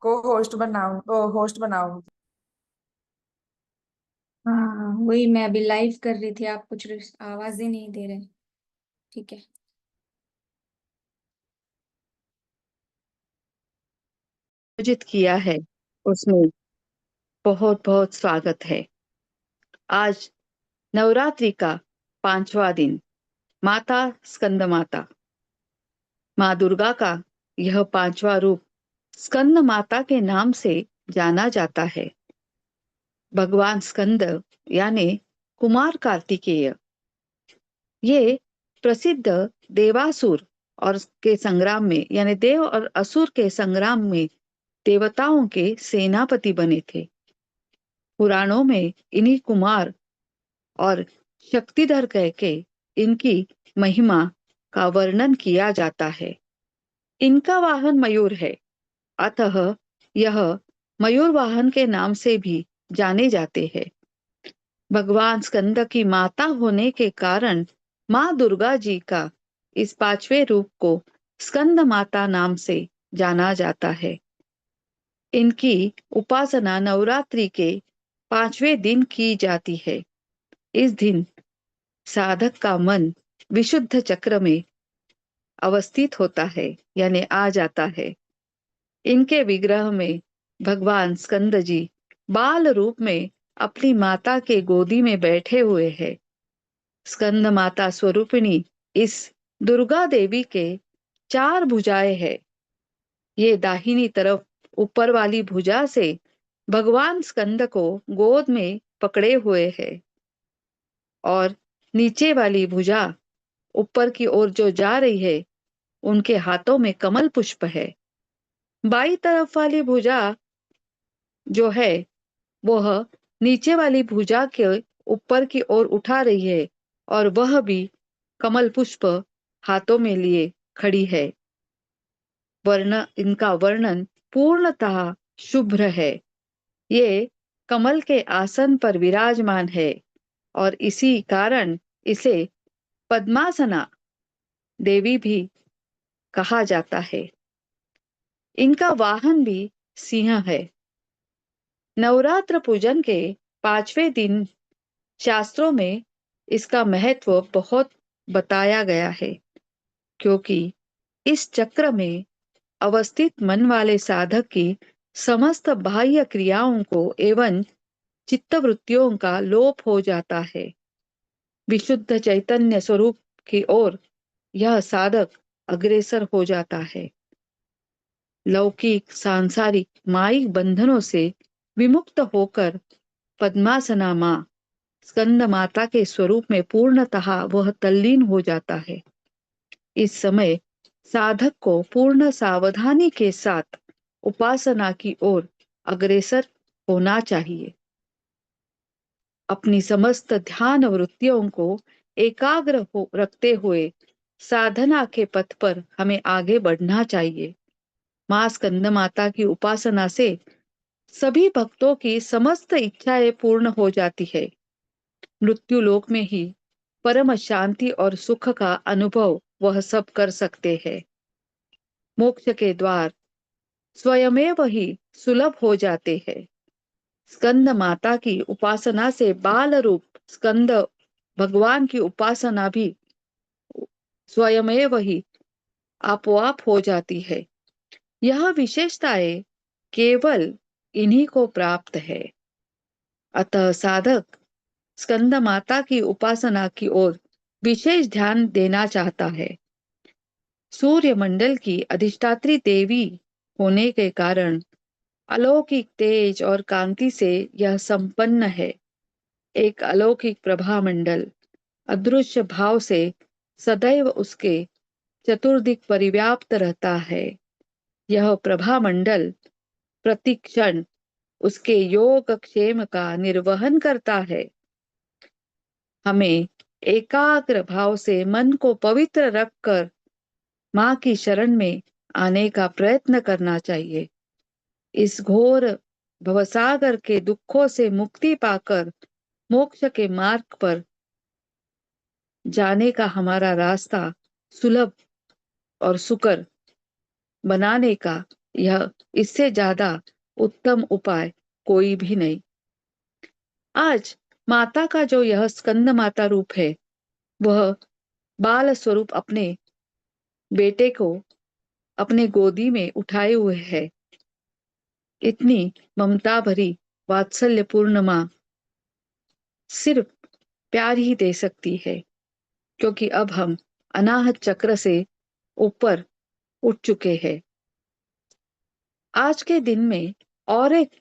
को होस्ट बनाऊंगी। हाँ, वही मैं अभी लाइव कर रही थी। आप कुछ आवाज ही नहीं दे रहे। ठीक है। आयोजित किया है उसमें बहुत बहुत स्वागत है। आज नवरात्रि का 5वां दिन, माता स्कंद माता, माँ दुर्गा का यह 5वां रूप स्कंद माता के नाम से जाना जाता है। भगवान स्कंद यानी कुमार कार्तिकेय, ये प्रसिद्ध देवासुर और के संग्राम में यानी देव और असुर के संग्राम में देवताओं के सेनापति बने थे। पुराणों में इन्हीं कुमार और शक्तिधर कह के इनकी महिमा का वर्णन किया जाता है। इनका वाहन मयूर है, अतः यह मयूर वाहन के नाम से भी जाने जाते हैं। भगवान स्कंद की माता होने के कारण माँ दुर्गा जी का इस 5वें रूप को स्कंद माता नाम से जाना जाता है। इनकी उपासना नवरात्रि के 5वें दिन की जाती है। इस दिन साधक का मन विशुद्ध चक्र में अवस्थित होता है यानी आ जाता है। इनके विग्रह में भगवान स्कंद जी बाल रूप में अपनी माता के गोदी में बैठे हुए हैं। स्कंद माता स्वरूपिणी इस दुर्गा देवी के 4 भुजाएं हैं। ये दाहिनी तरफ ऊपर वाली भुजा से भगवान स्कंद को गोद में पकड़े हुए है और नीचे वाली भुजा ऊपर की ओर जो जा रही है, उनके हाथों में कमल पुष्प है। बाई तरफ वाली भुजा जो है वह नीचे वाली भुजा के ऊपर की ओर उठा रही है और वह भी कमल पुष्प हाथों में लिए खड़ी है। इनका वर्णन पूर्णतः शुभ्र है। ये कमल के आसन पर विराजमान है और इसी कारण इसे पद्मासना देवी भी कहा जाता है। इनका वाहन भी सिंह है। नवरात्र पूजन के 5वें दिन शास्त्रों में इसका महत्व बहुत बताया गया है, क्योंकि इस चक्र में अवस्थित मन वाले साधक की समस्त बाह्य क्रियाओं को एवं चित्तवृत्तियों का लोप हो जाता है। विशुद्ध चैतन्य स्वरूप की ओर यह साधक अग्रसर हो जाता है। लौकिक सांसारिक मायिक बंधनों से विमुक्त होकर पद्मासना माँ स्कंद माता के स्वरूप में पूर्णतः वह तल्लीन हो जाता है। इस समय साधक को पूर्ण सावधानी के साथ उपासना की ओर अग्रसर होना चाहिए। अपनी समस्त ध्यान वृत्तियों को एकाग्र रखते हुए साधना के पथ पर हमें आगे बढ़ना चाहिए। माँ स्कंद माता की उपासना से सभी भक्तों की समस्त इच्छाएं पूर्ण हो जाती है। मृत्यु लोक में ही परम शांति और सुख का अनुभव वह सब कर सकते हैं। मोक्ष के द्वार स्वयमेव ही सुलभ हो जाते हैं। स्कंद माता की उपासना से बाल रूप स्कंद भगवान की उपासना भी स्वयमेव ही आपोआप हो जाती है। यह विशेषताएं केवल इन्हीं को प्राप्त है। अतः साधक स्कंद माता की उपासना की ओर विशेष ध्यान देना चाहता है। सूर्य मंडल की अधिष्ठात्री देवी होने के कारण अलौकिक तेज और कांति से यह संपन्न है। एक अलौकिक प्रभा मंडल अदृश्य भाव से सदैव उसके चतुर्दिक परिव्याप्त रहता है। यह प्रभा मंडल प्रतिक्षण उसके योग क्षेम का निर्वहन करता है। हमें एकाग्र भाव से मन को पवित्र रखकर माँ की शरण में आने का प्रयत्न करना चाहिए। इस घोर भवसागर के दुखों से मुक्ति पाकर मोक्ष के मार्ग पर जाने का हमारा रास्ता सुलभ और सुकर बनाने का यह इससे ज्यादा उत्तम उपाय कोई भी नहीं। आज माता का जो यह स्कंद माता रूप है, वह बाल स्वरूप अपने बेटे को अपने गोदी में उठाए हुए है। इतनी ममता भरी वात्सल्यपूर्ण माँ सिर्फ प्यार ही दे सकती है, क्योंकि अब हम अनाहत चक्र से ऊपर उठ चुके हैं। आज के दिन में और एक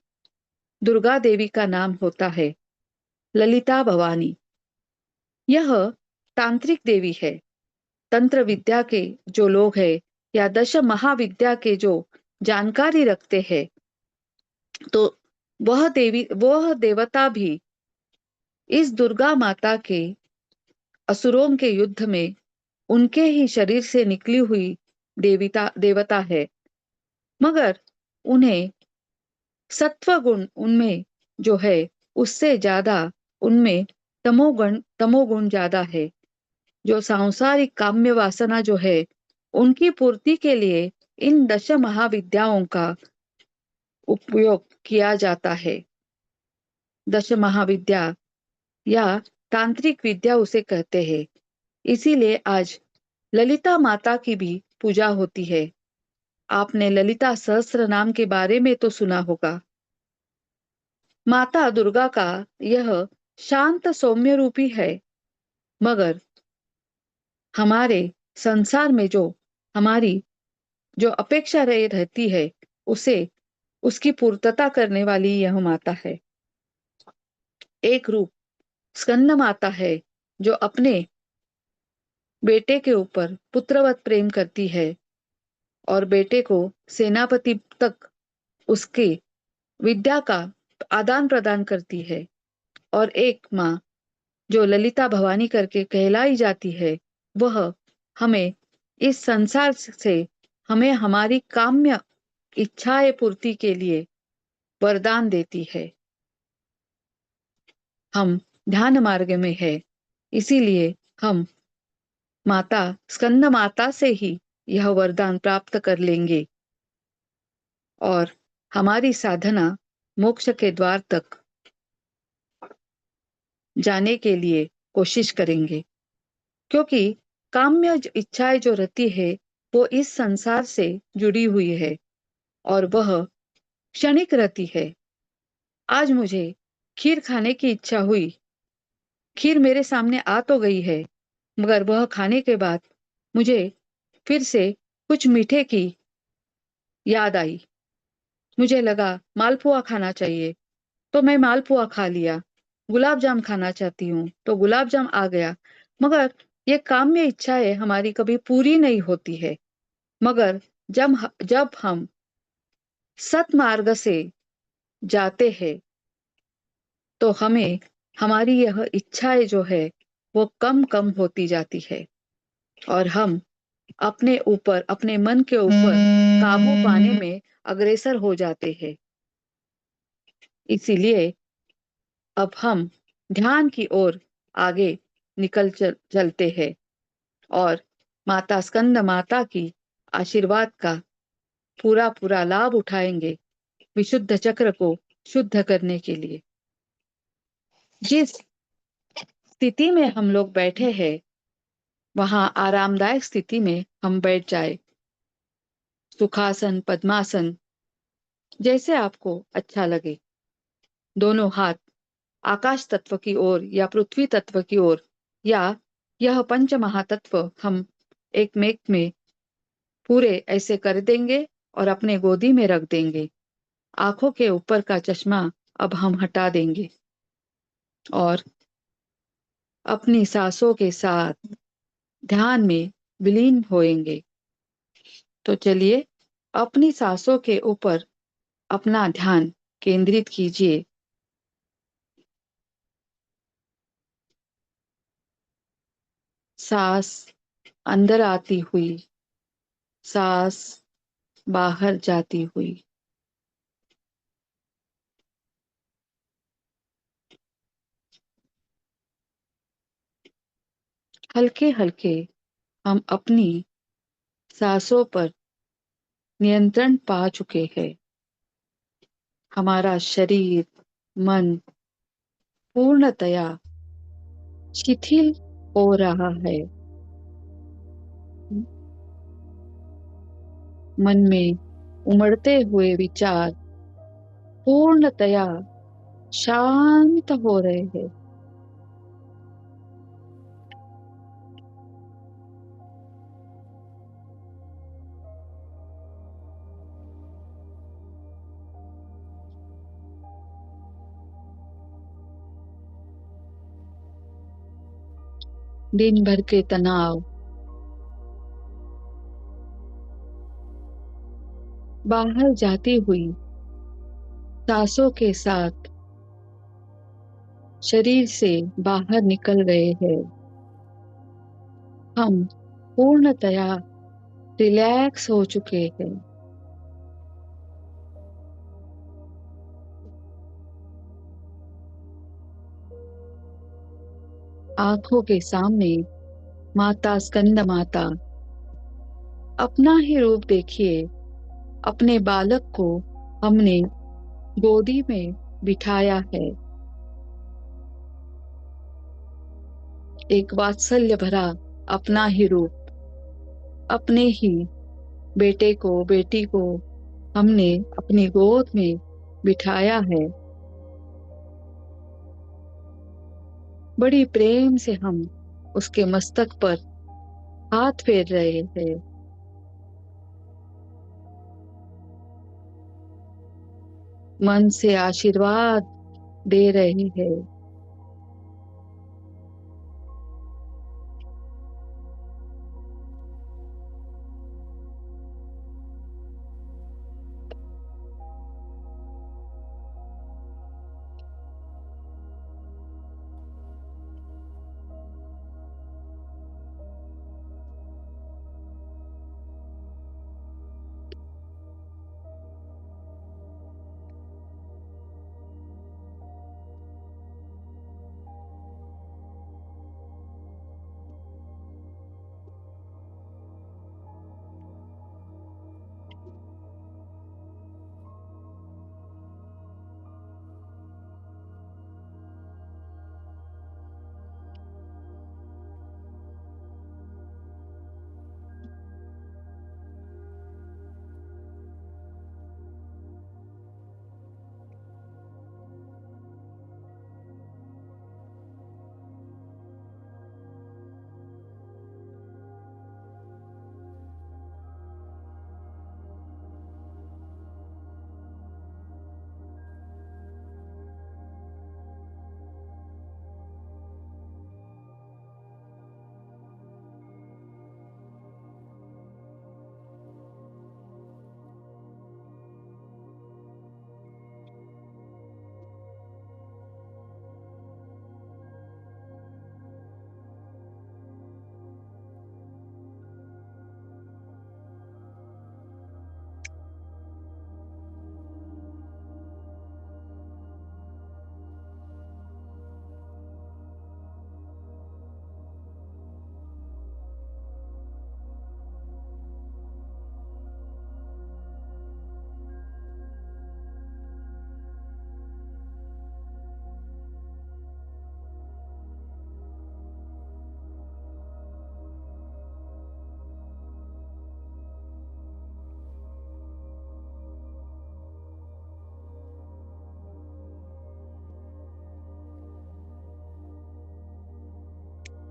दुर्गा देवी का नाम होता है, ललिता भवानी। यह तांत्रिक देवी है। तंत्र विद्या के जो लोग हैं या दश महाविद्या के जो जानकारी रखते हैं, तो वह देवता भी इस दुर्गा माता के असुरों के युद्ध में उनके ही शरीर से निकली हुई देवता है। मगर उन्हें सत्व गुण उनमें जो है उससे ज्यादा उनमें तमोगुण ज्यादा है। जो सांसारिक काम्य वासना जो है उनकी पूर्ति के लिए इन दश महाविद्याओं का उपयोग किया जाता है। दश महाविद्या या तांत्रिक विद्या उसे कहते हैं। इसीलिए आज ललिता माता की भी पूजा होती है। आपने ललिता सहस्त्र नाम के बारे में तो सुना होगा। माता दुर्गा का यह शांत सौम्य रूपी है, मगर हमारे संसार में जो हमारी जो अपेक्षा रहती है उसे उसकी पूर्तता करने वाली यह माता है। एक रूप स्कंद माता है, जो अपने बेटे के ऊपर पुत्रवत प्रेम करती है और बेटे को सेनापति तक उसकी विद्या का आदान प्रदान करती है। और एक माँ जो ललिता भवानी करके कहलाई जाती है, वह हमें इस संसार से हमें हमारी काम्य इच्छाएं पूर्ति के लिए वरदान देती है। हम ध्यान मार्ग में है, इसीलिए हम माता स्कंद माता से ही यह वरदान प्राप्त कर लेंगे और हमारी साधना मोक्ष के द्वार तक जाने के लिए कोशिश करेंगे। क्योंकि काम्य इच्छाएं जो रहती है वो इस संसार से जुड़ी हुई है और वह क्षणिक रहती है। आज मुझे खीर खाने की इच्छा हुई, खीर मेरे सामने आ तो गई है, मगर वह खाने के बाद मुझे फिर से कुछ मीठे की याद आई। मुझे लगा मालपुआ खाना चाहिए, तो मैं मालपुआ खा लिया। गुलाब जाम खाना चाहती हूँ तो गुलाब जाम आ गया। मगर ये काम्य इच्छाएं हमारी कभी पूरी नहीं होती है। मगर जब हम सतमार्ग से जाते हैं तो हमें हमारी यह इच्छाएं जो है वो कम कम होती जाती है और हम अपने ऊपर अपने मन के ऊपर काबू पाने में अग्रसर हो जाते हैं। इसीलिए अब हम ध्यान की ओर आगे चलते हैं और माता स्कंद माता की आशीर्वाद का पूरा पूरा लाभ उठाएंगे विशुद्ध चक्र को शुद्ध करने के लिए। जिस स्थिति में हम लोग बैठे हैं वहां आरामदायक स्थिति में हम बैठ जाए, सुखासन पद्मासन जैसे आपको अच्छा लगे। दोनों हाथ आकाश तत्व की ओर या पृथ्वी तत्व की ओर या यह पंच महातत्व हम एक मेक में पूरे ऐसे कर देंगे और अपने गोदी में रख देंगे। आंखों के ऊपर का चश्मा अब हम हटा देंगे और अपनी सांसों के साथ ध्यान में विलीन होएंगे। तो चलिए अपनी सांसों के ऊपर अपना ध्यान केंद्रित कीजिए। सांस अंदर आती हुई, सांस बाहर जाती हुई। हल्के हल्के हम अपनी सांसों पर नियंत्रण पा चुके हैं। हमारा शरीर, मन पूर्णतया शिथिल हो रहा है। मन में उमड़ते हुए विचार पूर्णतया शांत हो रहे हैं। दिन भर के तनाव बाहर जाती हुई सांसों के साथ शरीर से बाहर निकल रहे हैं। हम पूर्णतया रिलैक्स हो चुके हैं। आंखों के सामने माता स्कंद माता, अपना ही रूप देखिए। अपने बालक को हमने गोदी में बिठाया है। एक वात्सल्य भरा अपना ही रूप, अपने ही बेटे को, बेटी को हमने अपनी गोद में बिठाया है। बड़ी प्रेम से हम उसके मस्तक पर हाथ फेर रहे हैं। मन से आशीर्वाद दे रहे हैं।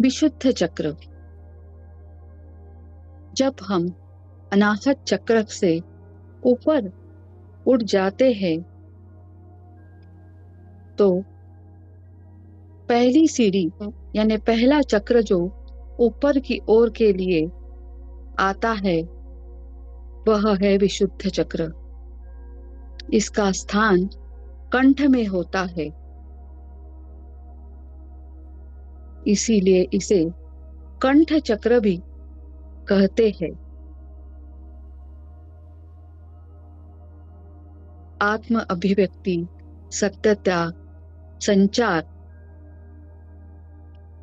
विशुद्ध चक्र। जब हम अनाहत चक्र से ऊपर उठ जाते हैं तो पहली सीढ़ी यानी पहला चक्र जो ऊपर की ओर के लिए आता है वह है विशुद्ध चक्र। इसका स्थान कंठ में होता है, इसीलिए इसे कंठ चक्र भी कहते हैं। आत्म अभिव्यक्ति, सत्यता, संचार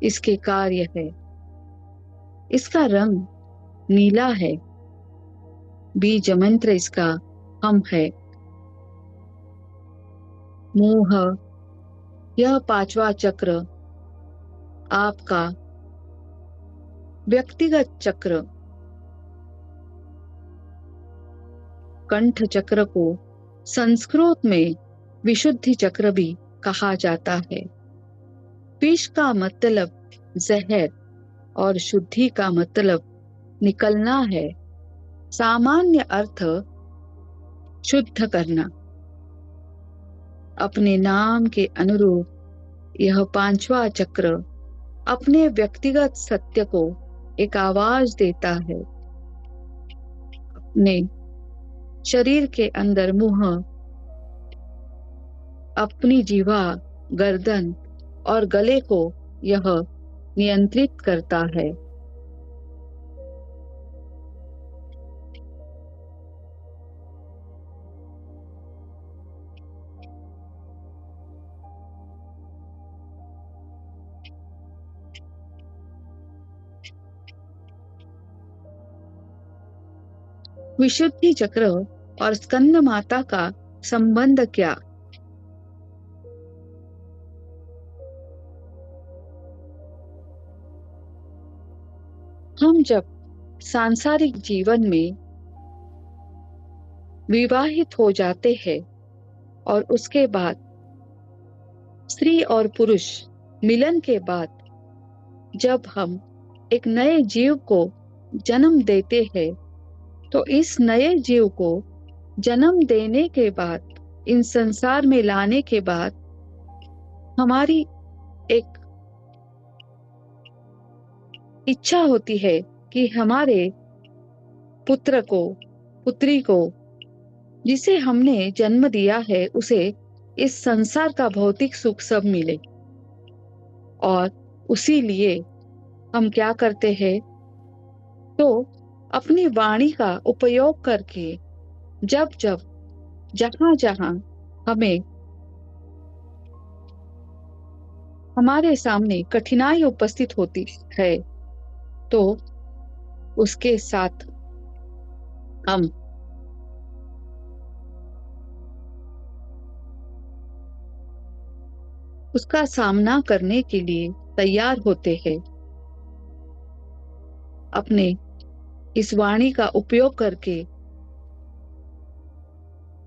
इसके कार्य है। इसका रंग नीला है। बीज मंत्र इसका हम है। मोह, यह पांचवा चक्र आपका व्यक्तिगत चक्र, कंठ चक्र को संस्कृत में विशुद्धि चक्र भी कहा जाता है। विष का मतलब जहर और शुद्धि का मतलब निकलना है। सामान्य अर्थ शुद्ध करना। अपने नाम के अनुरूप यह पांचवा चक्र अपने व्यक्तिगत सत्य को एक आवाज देता है। अपने शरीर के अंदर मुंह, अपनी जीवा, गर्दन और गले को यह नियंत्रित करता है। विशुद्धि चक्र और स्कंद माता का संबंध क्या? हम जब सांसारिक जीवन में विवाहित हो जाते हैं और उसके बाद स्त्री और पुरुष मिलन के बाद जब हम एक नए जीव को जन्म देते हैं, तो इस नए जीव को जन्म देने के बाद, इन संसार में लाने के बाद हमारी एक इच्छा होती है कि हमारे पुत्र को, पुत्री को, जिसे हमने जन्म दिया है, उसे इस संसार का भौतिक सुख सब मिले। और उसी लिए हम क्या करते हैं, तो अपनी वाणी का उपयोग करके जब जब जहां जहां हमें हमारे सामने कठिनाई उपस्थित होती है, तो उसके साथ हम उसका सामना करने के लिए तैयार होते हैं। अपने इस वाणी का उपयोग करके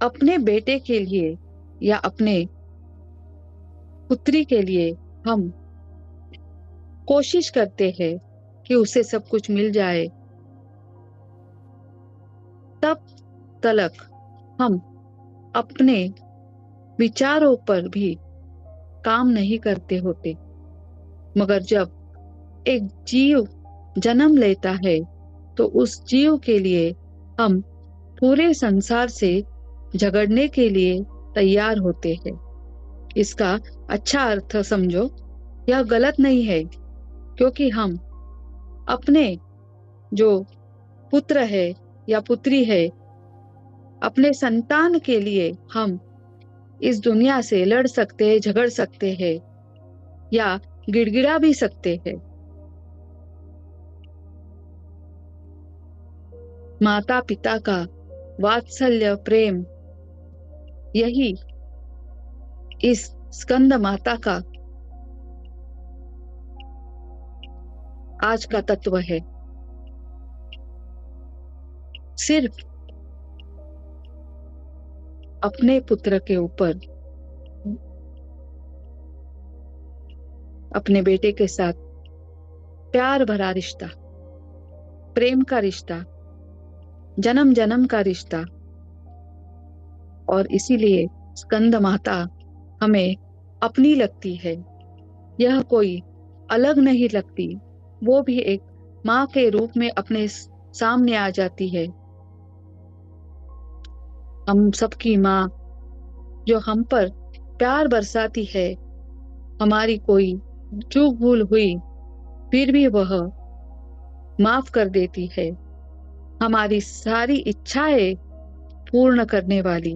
अपने बेटे के लिए या अपने पुत्री के लिए हम कोशिश करते हैं कि उसे सब कुछ मिल जाए। तब तक हम अपने विचारों पर भी काम नहीं करते होते। मगर जब एक जीव जन्म लेता है, तो उस जीव के लिए हम पूरे संसार से झगड़ने के लिए तैयार होते हैं। इसका अच्छा अर्थ समझो, यह गलत नहीं है, क्योंकि हम अपने जो पुत्र है या पुत्री है, अपने संतान के लिए हम इस दुनिया से लड़ सकते हैं, झगड़ सकते हैं या गिड़गिड़ा भी सकते हैं। माता पिता का वात्सल्य प्रेम, यही इस स्कंद माता का आज का तत्व है। सिर्फ अपने पुत्र के ऊपर, अपने बेटे के साथ प्यार भरा रिश्ता, प्रेम का रिश्ता, जन्म जन्म का रिश्ता, और इसीलिए स्कंद माता हमें अपनी लगती है। यह कोई अलग नहीं लगती, वो भी एक माँ के रूप में अपने सामने आ जाती है। हम सबकी माँ जो हम पर प्यार बरसाती है, हमारी कोई चूक भूल हुई फिर भी वह माफ कर देती है। हमारी सारी इच्छाएं पूर्ण करने वाली,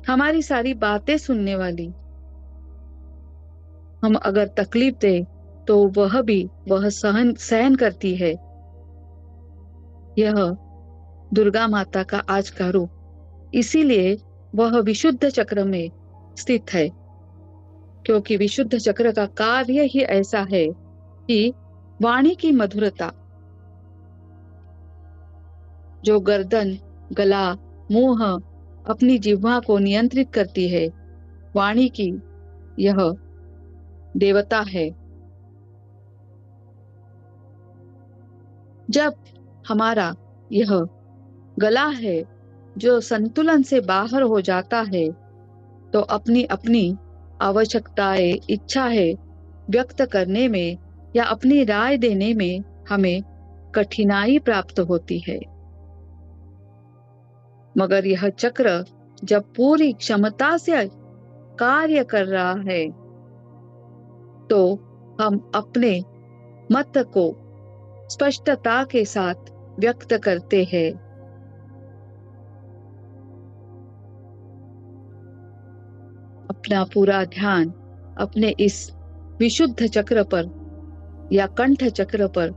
हमारी सारी बातें सुनने वाली। हम अगर तकलीफ दे तो वह सहन करती है। यह दुर्गा माता का आज का रूप। इसीलिए वह विशुद्ध चक्र में स्थित है, क्योंकि विशुद्ध चक्र का कार्य ही ऐसा है कि वाणी की मधुरता, जो गर्दन, गला, मुंह, अपनी जिह्वा को नियंत्रित करती है, वाणी की यह देवता है। जब हमारा यह गला है जो संतुलन से बाहर हो जाता है, तो अपनी अपनी आवश्यकताएं, इच्छाएं व्यक्त करने में या अपनी राय देने में हमें कठिनाई प्राप्त होती है। मगर यह चक्र जब पूरी क्षमता से कार्य कर रहा है, तो हम अपने मत को स्पष्टता के साथ व्यक्त करते हैं। अपना पूरा ध्यान अपने इस विशुद्ध चक्र पर या कंठ चक्र पर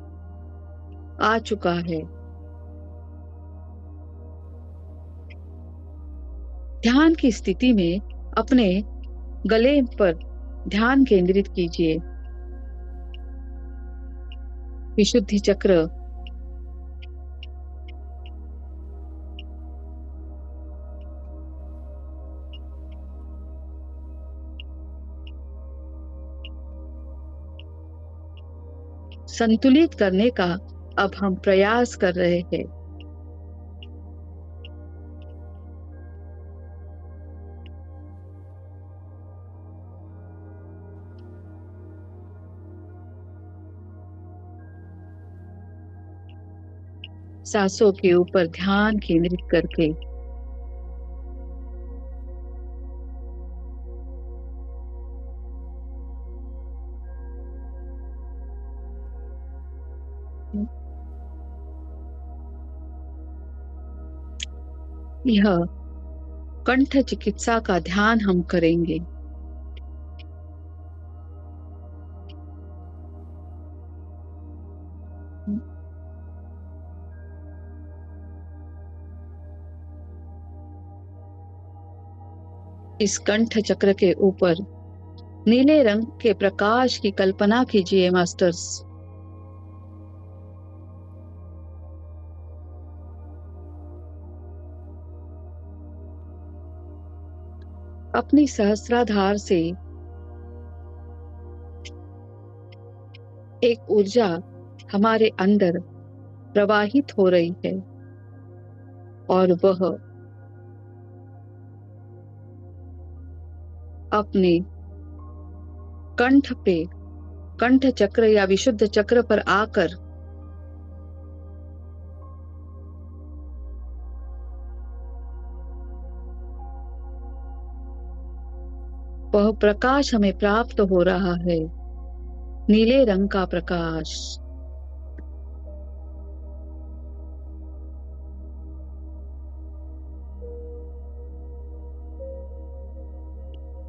आ चुका है। ध्यान की स्थिति में अपने गले पर ध्यान केंद्रित कीजिए। विशुद्धि चक्र संतुलित करने का अब हम प्रयास कर रहे हैं। सांसों के ऊपर ध्यान केंद्रित करके यह कंठ चिकित्सा का ध्यान हम करेंगे। इस कंठ चक्र के ऊपर नीले रंग के प्रकाश की कल्पना कीजिए मास्टर्स। अपनी सहस्राधार से एक ऊर्जा हमारे अंदर प्रवाहित हो रही है और वह अपने कंठ पे, कंठ चक्र या विशुद्ध चक्र पर आकर वह प्रकाश हमें प्राप्त हो रहा है, नीले रंग का प्रकाश।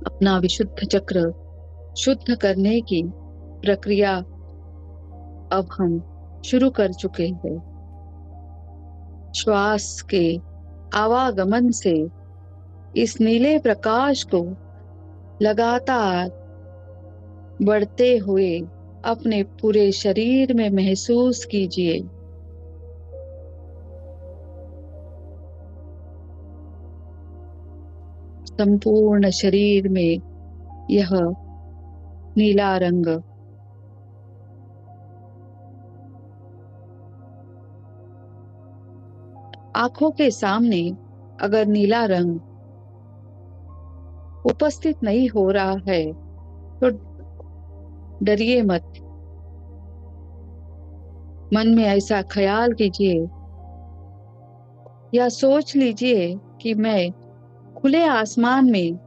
अपना विशुद्ध चक्र शुद्ध करने की प्रक्रिया अब हम शुरू कर चुके हैं। श्वास के आवागमन से इस नीले प्रकाश को लगातार बढ़ते हुए अपने पूरे शरीर में महसूस कीजिए। संपूर्ण शरीर में यह नीला रंग आंखों के सामने अगर नीला रंग उपस्थित नहीं हो रहा है तो डरिए मत। मन में ऐसा ख्याल कीजिए या सोच लीजिए कि मैं खुले आसमान में,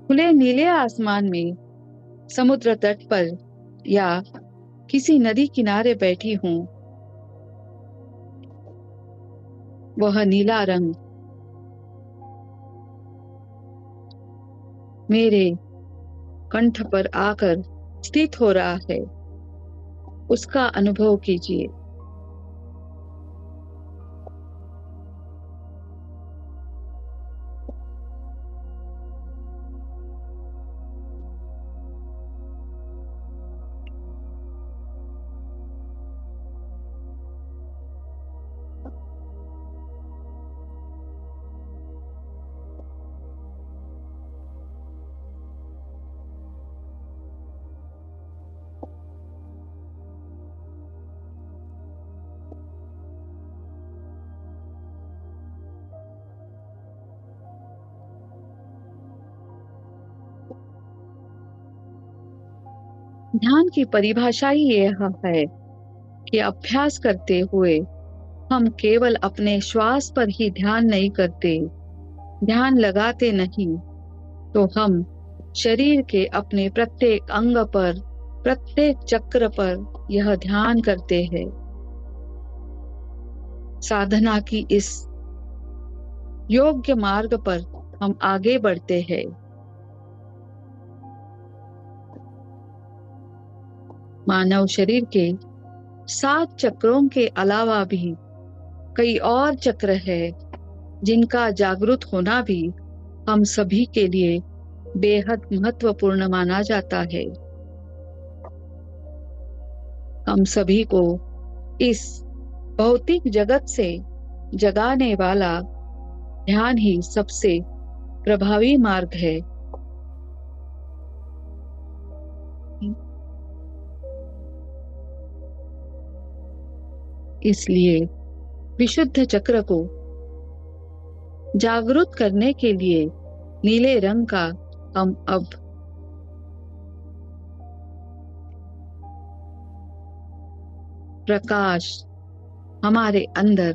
खुले नीले आसमान में समुद्र तट पर या किसी नदी किनारे बैठी हूं। वह नीला रंग मेरे कंठ पर आकर स्थित हो रहा है, उसका अनुभव कीजिए। ध्यान की परिभाषा ही यह है कि अभ्यास करते हुए हम केवल अपने श्वास पर ही ध्यान नहीं करते, ध्यान लगाते नहीं, तो हम शरीर के अपने प्रत्येक अंग पर, प्रत्येक चक्र पर यह ध्यान करते हैं। साधना की इस योग्य मार्ग पर हम आगे बढ़ते हैं। मानव शरीर के 7 चक्रों के अलावा भी कई और चक्र हैं जिनका जागरूक होना भी हम सभी के लिए बेहद महत्वपूर्ण माना जाता है। हम सभी को इस भौतिक जगत से जगाने वाला ध्यान ही सबसे प्रभावी मार्ग है। इसलिए विशुद्ध चक्र को जागरूक करने के लिए नीले रंग का हम अब प्रकाश हमारे अंदर,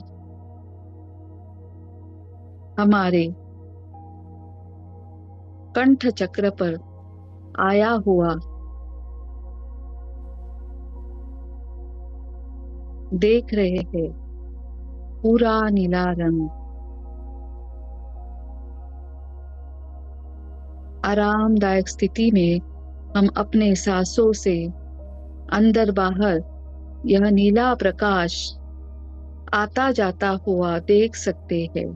हमारे कंठ चक्र पर आया हुआ देख रहे हैं। पूरा नीला रंग आरामदायक स्थिति में हम अपने सांसों से अंदर बाहर यह नीला प्रकाश आता जाता हुआ देख सकते हैं।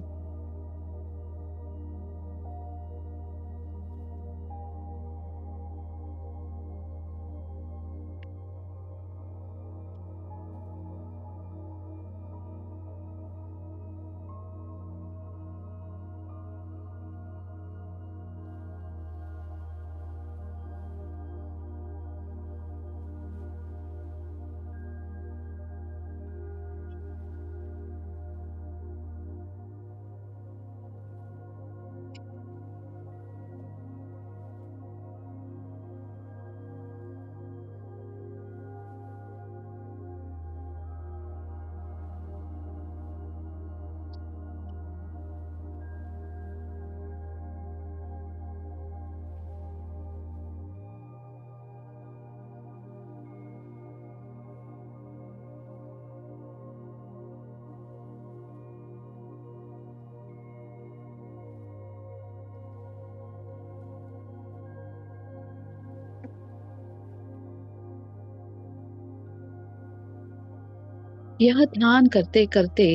यह ध्यान करते करते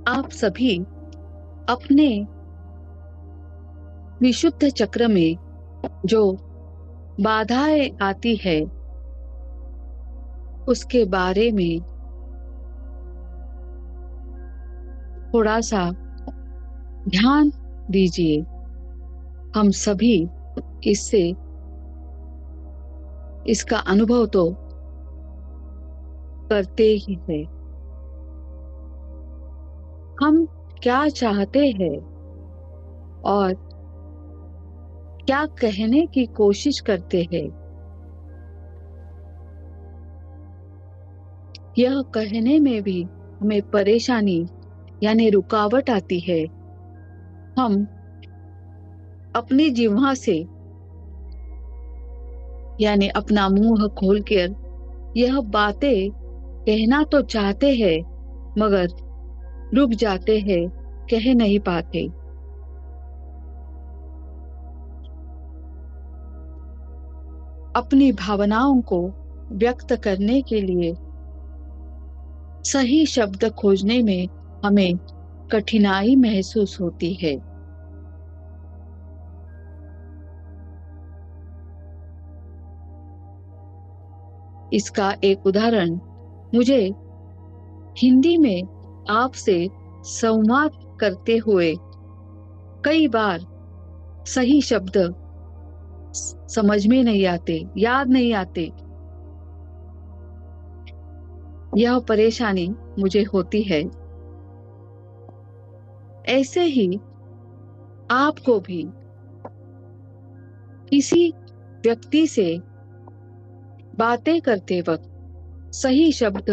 आप सभी अपने विशुद्ध चक्र में जो बाधाएं आती है उसके बारे में थोड़ा सा ध्यान दीजिए। हम सभी इसका अनुभव तो करते ही है। हम क्या चाहते हैं और क्या कहने की कोशिश करते हैं, यह कहने में भी हमें परेशानी यानी रुकावट आती है। हम अपनी जिह्वा से यानी अपना मुंह खोलकर यह बातें कहना तो चाहते हैं मगर रुक जाते हैं, कह नहीं पाते। अपनी भावनाओं को व्यक्त करने के लिए सही शब्द खोजने में हमें कठिनाई महसूस होती है। इसका एक उदाहरण मुझे हिंदी में आपसे संवाद करते हुए कई बार सही शब्द समझ में नहीं आते, याद नहीं आते। यह परेशानी मुझे होती है। ऐसे ही आपको भी किसी व्यक्ति से बातें करते वक्त सही शब्द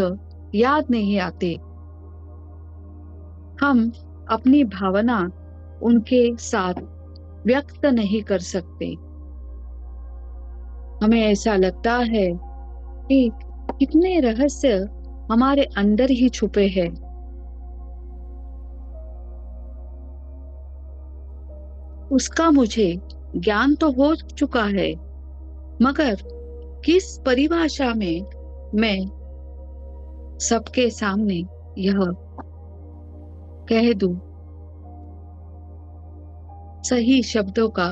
याद नहीं आते। हम अपनी भावना उनके साथ व्यक्त नहीं कर सकते। हमें ऐसा लगता है कि कितने रहस्य हमारे अंदर ही छुपे हैं। उसका मुझे ज्ञान तो हो चुका है, मगर किस परिभाषा में मैं सबके सामने यह कह दूं? सही शब्दों का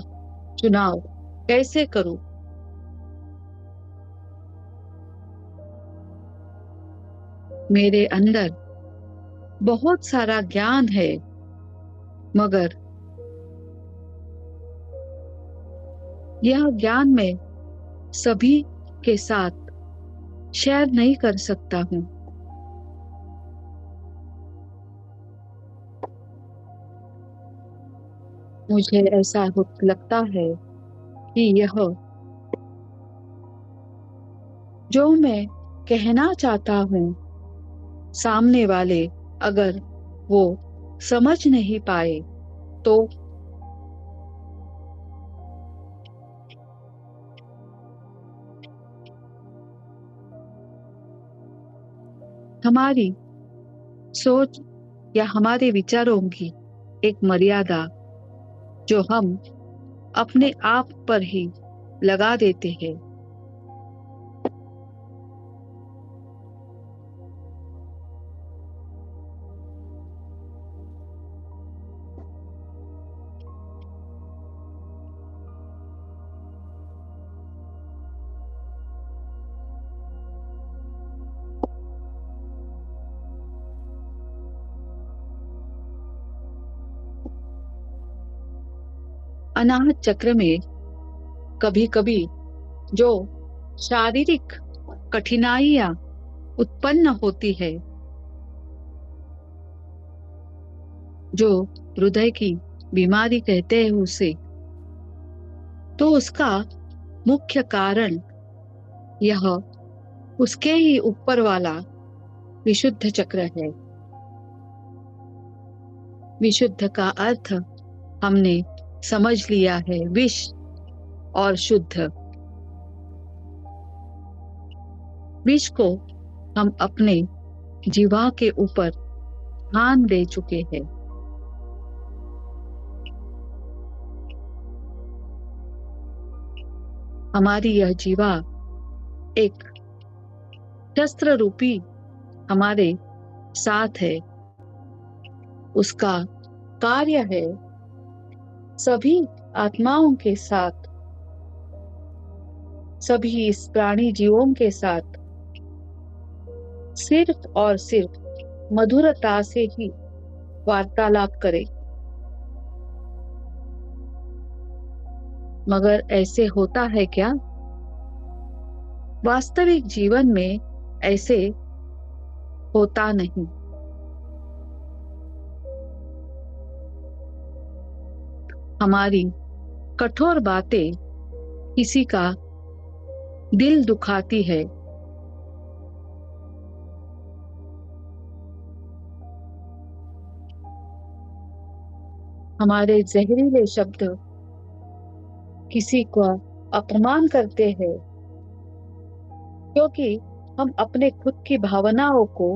चुनाव कैसे करूं? मेरे अंदर बहुत सारा ज्ञान है, मगर यह ज्ञान मैं सभी के साथ शेयर नहीं कर सकता हूं। मुझे ऐसा लगता है कि यह जो मैं कहना चाहता हूं, सामने वाले अगर वो समझ नहीं पाए तो हमारी सोच या हमारे विचारों की एक मर्यादा जो हम अपने आप पर ही लगा देते हैं। अनाहत चक्र में कभी कभी जो शारीरिक कठिनाइयां उत्पन्न होती है, जो हृदय की बीमारी कहते हैं उसे, तो उसका मुख्य कारण यह उसके ही ऊपर वाला विशुद्ध चक्र है। विशुद्ध का अर्थ हमने समझ लिया है, विश और शुद्ध। विष को हम अपने जीवा के ऊपर ध्यान दे चुके हैं। हमारी यह जीवा एक शस्त्र रूपी हमारे साथ है। उसका कार्य है सभी आत्माओं के साथ, सभी इस प्राणी जीवों के साथ सिर्फ और सिर्फ मधुरता से ही वार्तालाप करे। मगर ऐसे होता है क्या? वास्तविक जीवन में ऐसे होता नहीं। हमारी कठोर बातें किसी का दिल दुखाती है। हमारे जहरीले शब्द किसी का अपमान करते हैं, क्योंकि हम अपने खुद की भावनाओं को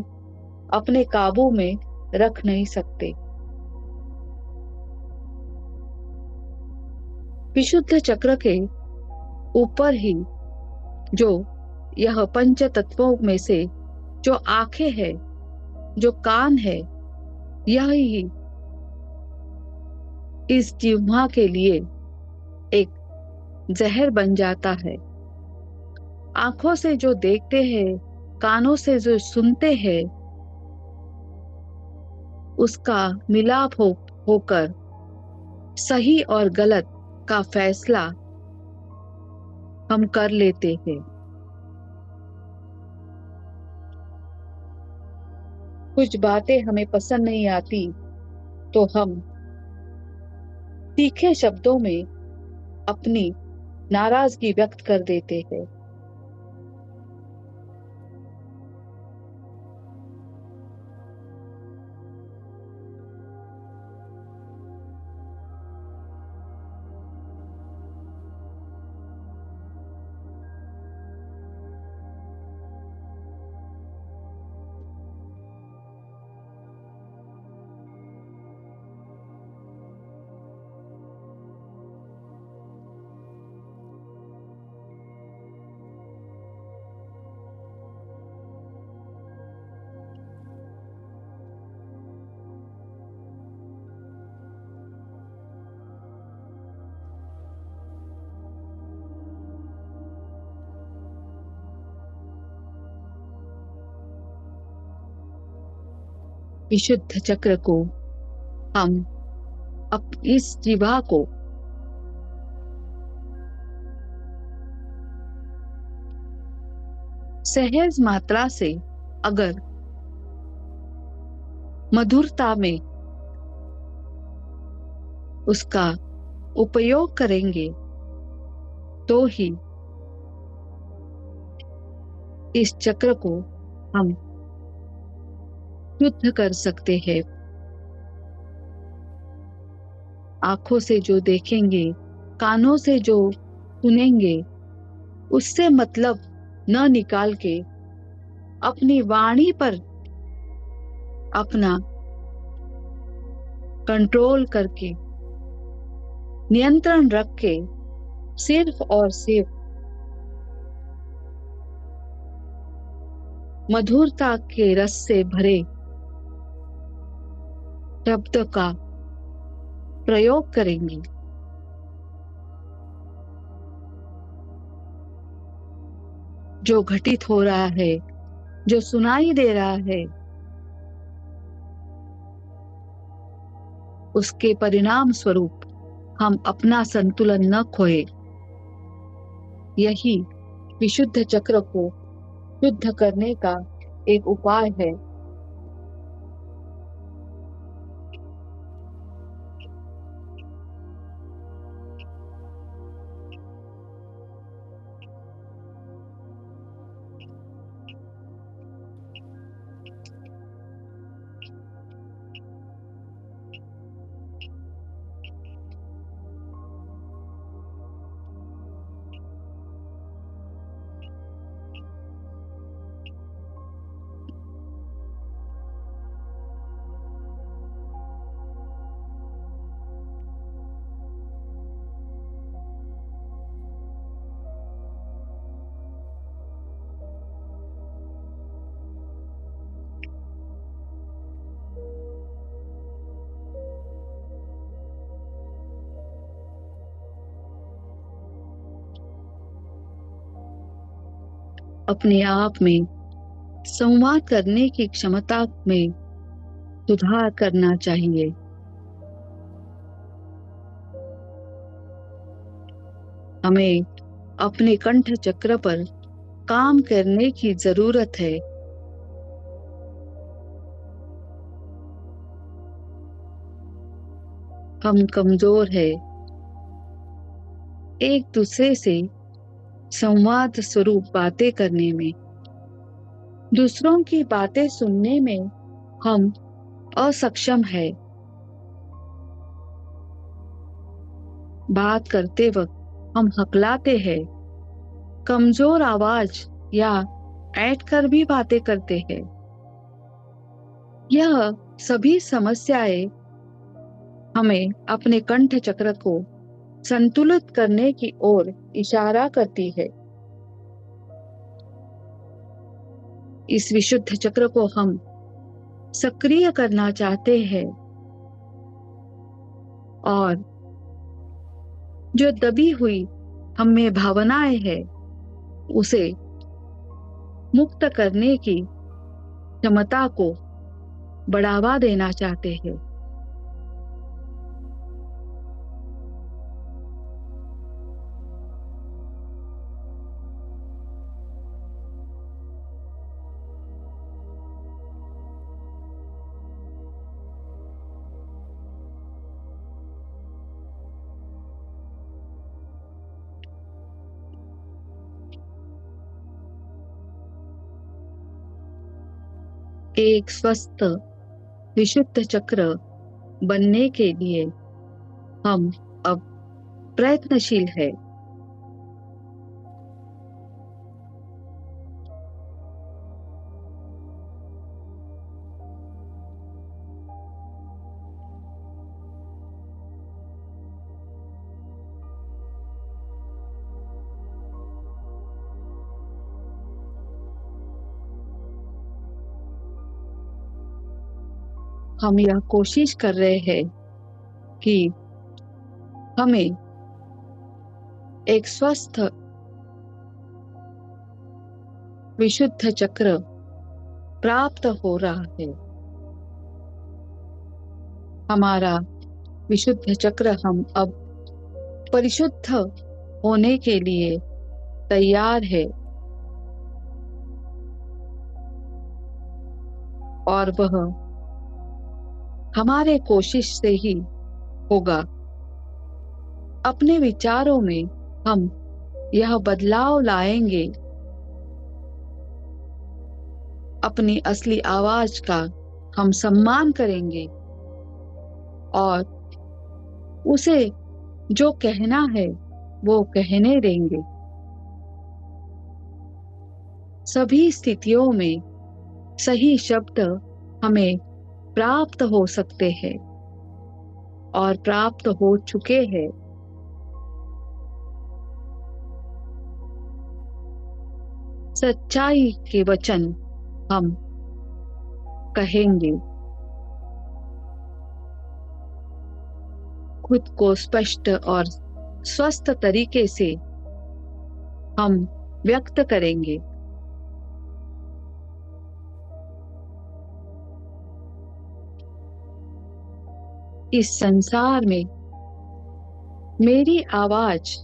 अपने काबू में रख नहीं सकते। विशुद्ध चक्र के ऊपर ही जो यह पंच तत्वों में से जो आंखें है, जो कान है, यह ही इस जिह्वा के लिए एक जहर बन जाता है। आंखों से जो देखते हैं, कानों से जो सुनते हैं, उसका मिलाप होकर सही और गलत का फैसला हम कर लेते हैं। कुछ बातें हमें पसंद नहीं आती तो हम तीखे शब्दों में अपनी नाराजगी व्यक्त कर देते हैं। विशुद्ध चक्र को हम इस जीवा को सहज मात्रा से अगर मधुरता में उसका उपयोग करेंगे तो ही इस चक्र को हम शुद्ध कर सकते हैं। आंखों से जो देखेंगे, कानों से जो सुनेंगे, उससे मतलब न निकाल के अपनी वाणी पर अपना कंट्रोल करके, नियंत्रण रख के सिर्फ और सिर्फ मधुरता के रस से भरे शब्द का प्रयोग करेंगे। जो घटित हो रहा है, जो सुनाई दे रहा है, उसके परिणाम स्वरूप हम अपना संतुलन न खोए। यही विशुद्ध चक्र को शुद्ध करने का एक उपाय है। अपने आप में संवाद करने की क्षमता में सुधार करना चाहिए। हमें अपने कंठ चक्र पर काम करने की जरूरत है। हम कमजोर हैं। एक दूसरे से संवाद स्वरूप बातें करने में, दूसरों की बातें सुनने में हम असक्षम हैं। बात करते वक्त हम हकलाते हैं, कमजोर आवाज या ऐंठ कर भी बातें करते हैं। यह सभी समस्याएं हमें अपने कंठ चक्र को संतुलित करने की ओर इशारा करती है। इस विशुद्ध चक्र को हम सक्रिय करना चाहते हैं और जो दबी हुई हम में भावनाएं हैं उसे मुक्त करने की क्षमता को बढ़ावा देना चाहते हैं। एक स्वस्थ विशुद्ध चक्र बनने के लिए हम अब प्रयत्नशील है। हम यह कोशिश कर रहे हैं कि हमें एक स्वस्थ विशुद्ध चक्र प्राप्त हो रहा है। हमारा विशुद्ध चक्र हम अब परिशुद्ध होने के लिए तैयार है और वह हमारे कोशिश से ही होगा। अपने विचारों में हम यह बदलाव लाएंगे, अपनी असली आवाज का हम सम्मान करेंगे और उसे जो कहना है वो कहने देंगे। सभी स्थितियों में सही शब्द हमें प्राप्त हो सकते हैं और प्राप्त हो चुके हैं। सच्चाई के वचन हम कहेंगे, खुद को स्पष्ट और स्वस्थ तरीके से हम व्यक्त करेंगे। इस संसार में मेरी आवाज,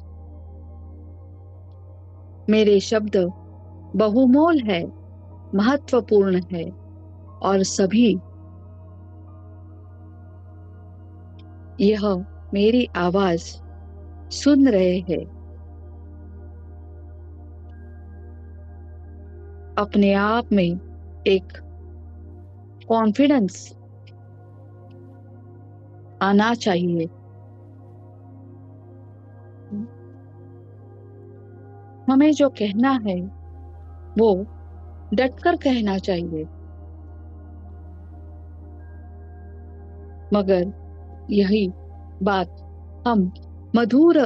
मेरे शब्द बहुमोल है, महत्वपूर्ण है और सभी यह मेरी आवाज सुन रहे हैं। अपने आप में एक कॉन्फिडेंस आना चाहिए। हमें जो कहना है वो डटकर कहना चाहिए, मगर यही बात हम मधुर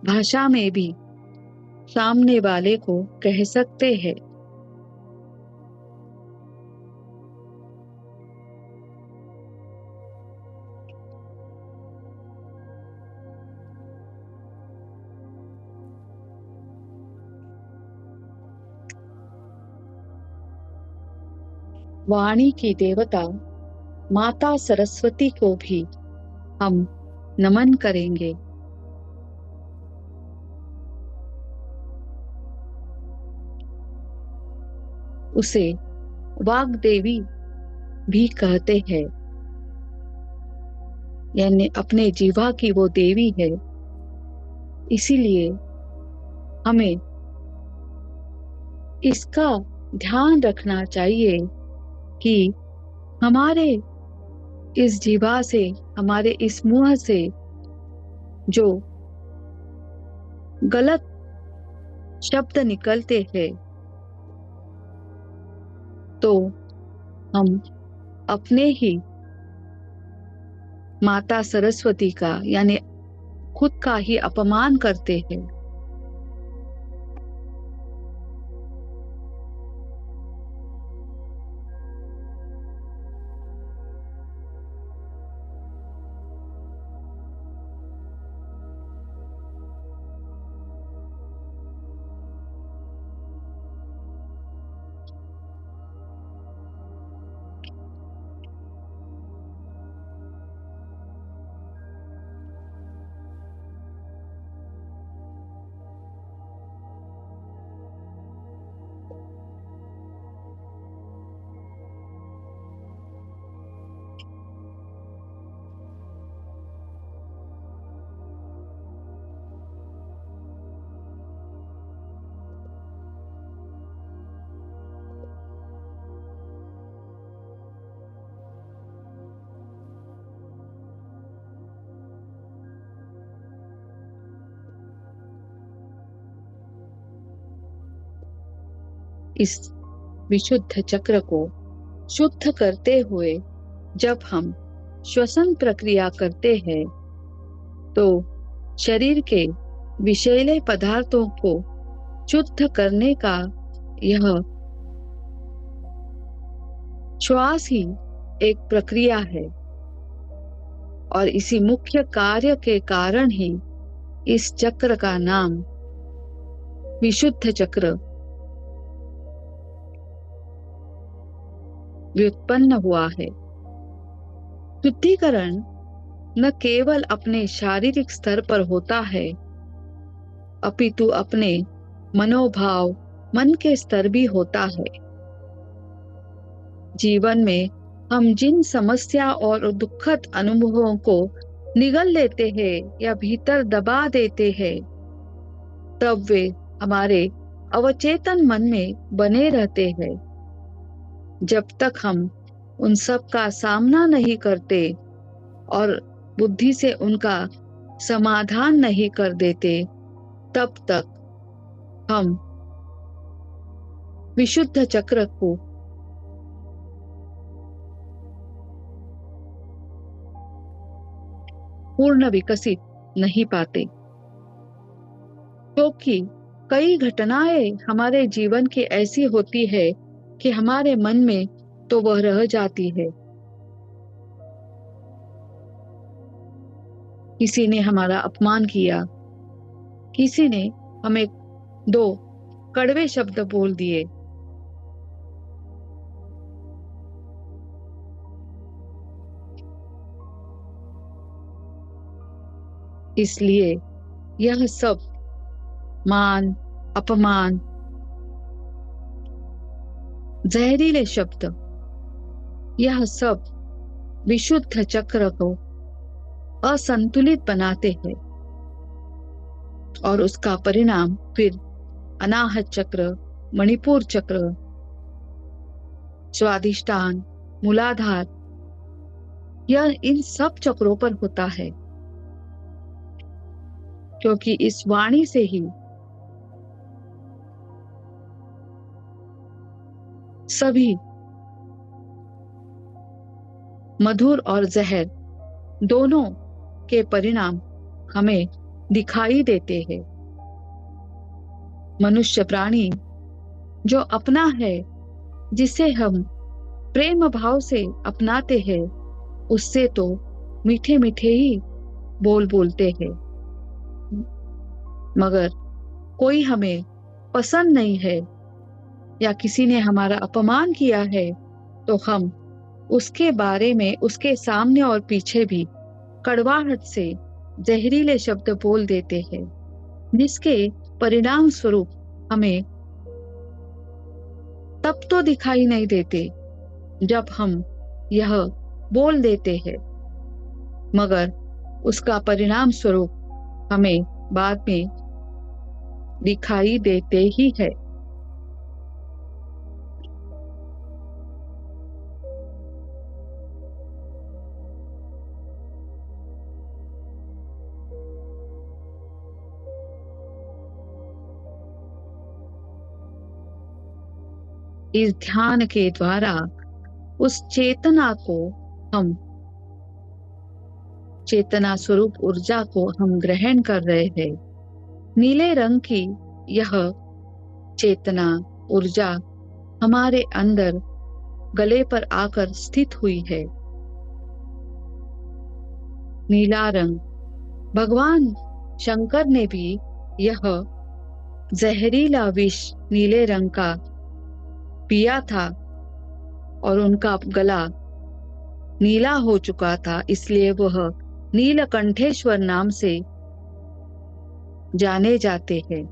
भाषा में भी सामने वाले को कह सकते हैं। वाणी की देवता माता सरस्वती को भी हम नमन करेंगे। उसे वाग्देवी भी कहते हैं, यानी अपने जीवा की वो देवी है। इसीलिए हमें इसका ध्यान रखना चाहिए कि हमारे इस जीवा से, हमारे इस मुंह से जो गलत शब्द निकलते हैं तो हम अपने ही माता सरस्वती का यानी खुद का ही अपमान करते हैं। इस विशुद्ध चक्र को शुद्ध करते हुए जब हम श्वसन प्रक्रिया करते हैं तो शरीर के विषैले पदार्थों को शुद्ध करने का यह श्वास ही एक प्रक्रिया है और इसी मुख्य कार्य के कारण ही इस चक्र का नाम विशुद्ध चक्र व्युत्पन्न हुआ है। शुद्धिकरण न केवल अपने शारीरिक स्तर पर होता है, अपितु अपने मनोभाव, मन के स्तर भी होता है। जीवन में हम जिन समस्या और दुखद अनुभवों को निगल लेते हैं या भीतर दबा देते हैं, तब वे हमारे अवचेतन मन में बने रहते हैं। जब तक हम उन सब का सामना नहीं करते और बुद्धि से उनका समाधान नहीं कर देते, तब तक हम विशुद्ध चक्र को पूर्ण विकसित नहीं पाते, क्योंकि कई घटनाएं हमारे जीवन की ऐसी होती है कि हमारे मन में तो वह रह जाती है। किसी ने हमारा अपमान किया, किसी ने हमें 2 कड़वे शब्द बोल दिए, इसलिए यह सब मान, अपमान, जहरीले शब्द, यह सब विशुद्ध चक्र को असंतुलित बनाते हैं और उसका परिणाम फिर अनाहत चक्र, मणिपुर चक्र, स्वादिष्टान, मूलाधार, यह इन सब चक्रों पर होता है, क्योंकि इस वाणी से ही सभी मधुर और जहर दोनों के परिणाम हमें दिखाई देते हैं। मनुष्य प्राणी जो अपना है, जिसे हम प्रेम भाव से अपनाते हैं, उससे तो मीठे मीठे ही बोल बोलते हैं, मगर कोई हमें पसंद नहीं है या किसी ने हमारा अपमान किया है, तो हम उसके बारे में उसके सामने और पीछे भी कड़वाहट से जहरीले शब्द बोल देते हैं, जिसके परिणाम स्वरूप हमें तब तो दिखाई नहीं देते जब हम यह बोल देते हैं, मगर उसका परिणाम स्वरूप हमें बाद में दिखाई देते ही है। इस ध्यान के द्वारा उस चेतना को हम चेतना स्वरूप ऊर्जा को हम ग्रहण कर रहे हैं। नीले रंग की यह चेतना ऊर्जा हमारे अंदर गले पर आकर स्थित हुई है। नीला रंग भगवान शंकर ने भी यह जहरीला विष नीले रंग का पिया था और उनका गला नीला हो चुका था, इसलिए वह नीलकंठेश्वर नाम से जाने जाते हैं।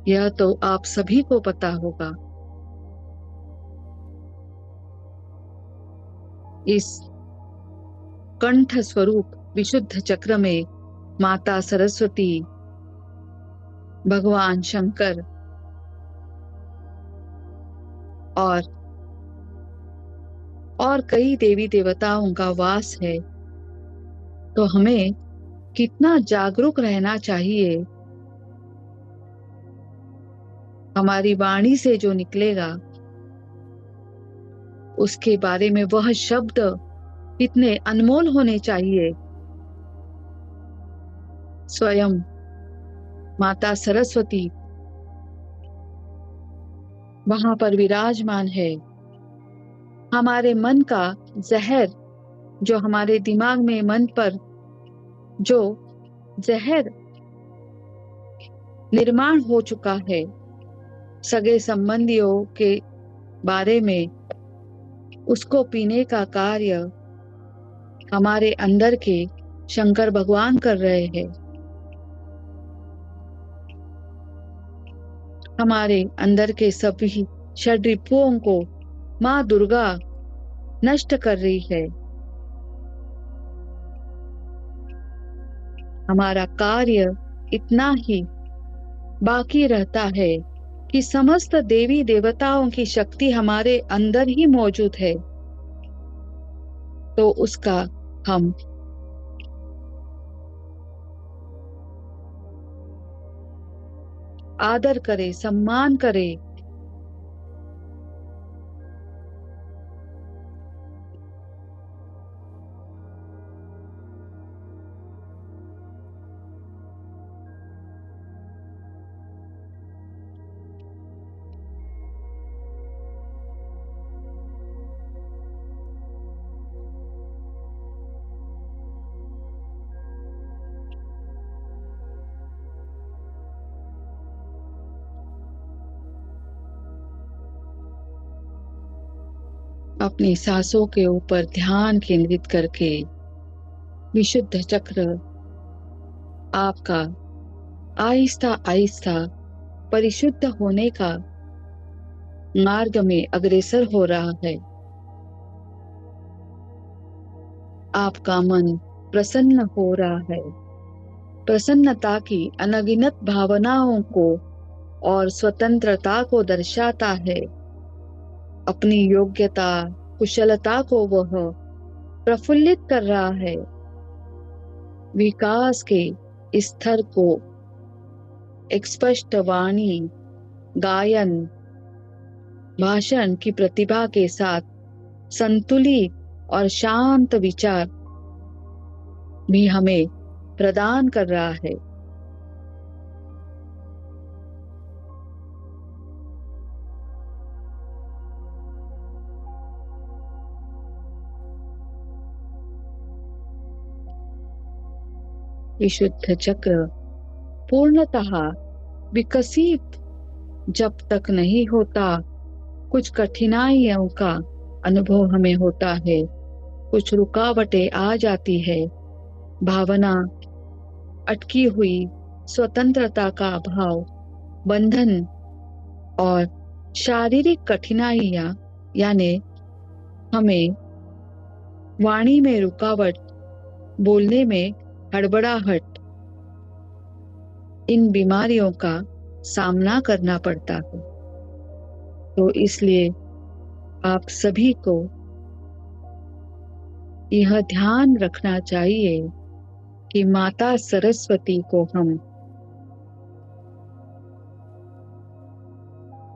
यह तो आप सभी को पता होगा। इस कंठ स्वरूप विशुद्ध चक्र में माता सरस्वती, भगवान शंकर और कई देवी देवताओं का वास है। तो हमें कितना जागरूक रहना चाहिए। हमारी वाणी से जो निकलेगा उसके बारे में वह शब्द कितने अनमोल होने चाहिए। स्वयं माता सरस्वती वहां पर विराजमान है। हमारे मन का जहर, जो हमारे दिमाग में मन पर जो जहर निर्माण हो चुका है, सगे संबंधियों के बारे में उसको पीने का कार्य हमारे अंदर के शंकर भगवान कर रहे हैं। हमारे अंदर के सभी षड्रिपुओं को माँ दुर्गा नष्ट कर रही है। हमारा कार्य इतना ही बाकी रहता है कि समस्त देवी देवताओं की शक्ति हमारे अंदर ही मौजूद है, तो उसका हम आदर करें, सम्मान करें। अपनी सांसों के ऊपर ध्यान केंद्रित करके विशुद्ध चक्र आपका आहिस्ता आहिस्ता परिशुद्ध होने का मार्ग में अग्रसर हो रहा है। आपका मन प्रसन्न हो रहा है। प्रसन्नता की अनगिनत भावनाओं को और स्वतंत्रता को दर्शाता है। अपनी योग्यता, कुशलता को वह प्रफुल्लित कर रहा है। विकास के स्तर को एक स्पष्ट वाणी, गायन, भाषण की प्रतिभा के साथ संतुलित और शांत विचार भी हमें प्रदान कर रहा है। विशुद्ध चक्र पूर्णतः विकसित जब तक नहीं होता, कुछ कठिनाइयों का अनुभव हमें होता है, कुछ रुकावटें आ जाती है, भावना अटकी हुई, स्वतंत्रता का अभाव, बंधन और शारीरिक कठिनाइयां, यानी हमें वाणी में रुकावट, बोलने में हड़बड़ाहट, इन बीमारियों का सामना करना पड़ता है। तो इसलिए आप सभी को यह ध्यान रखना चाहिए कि माता सरस्वती को हम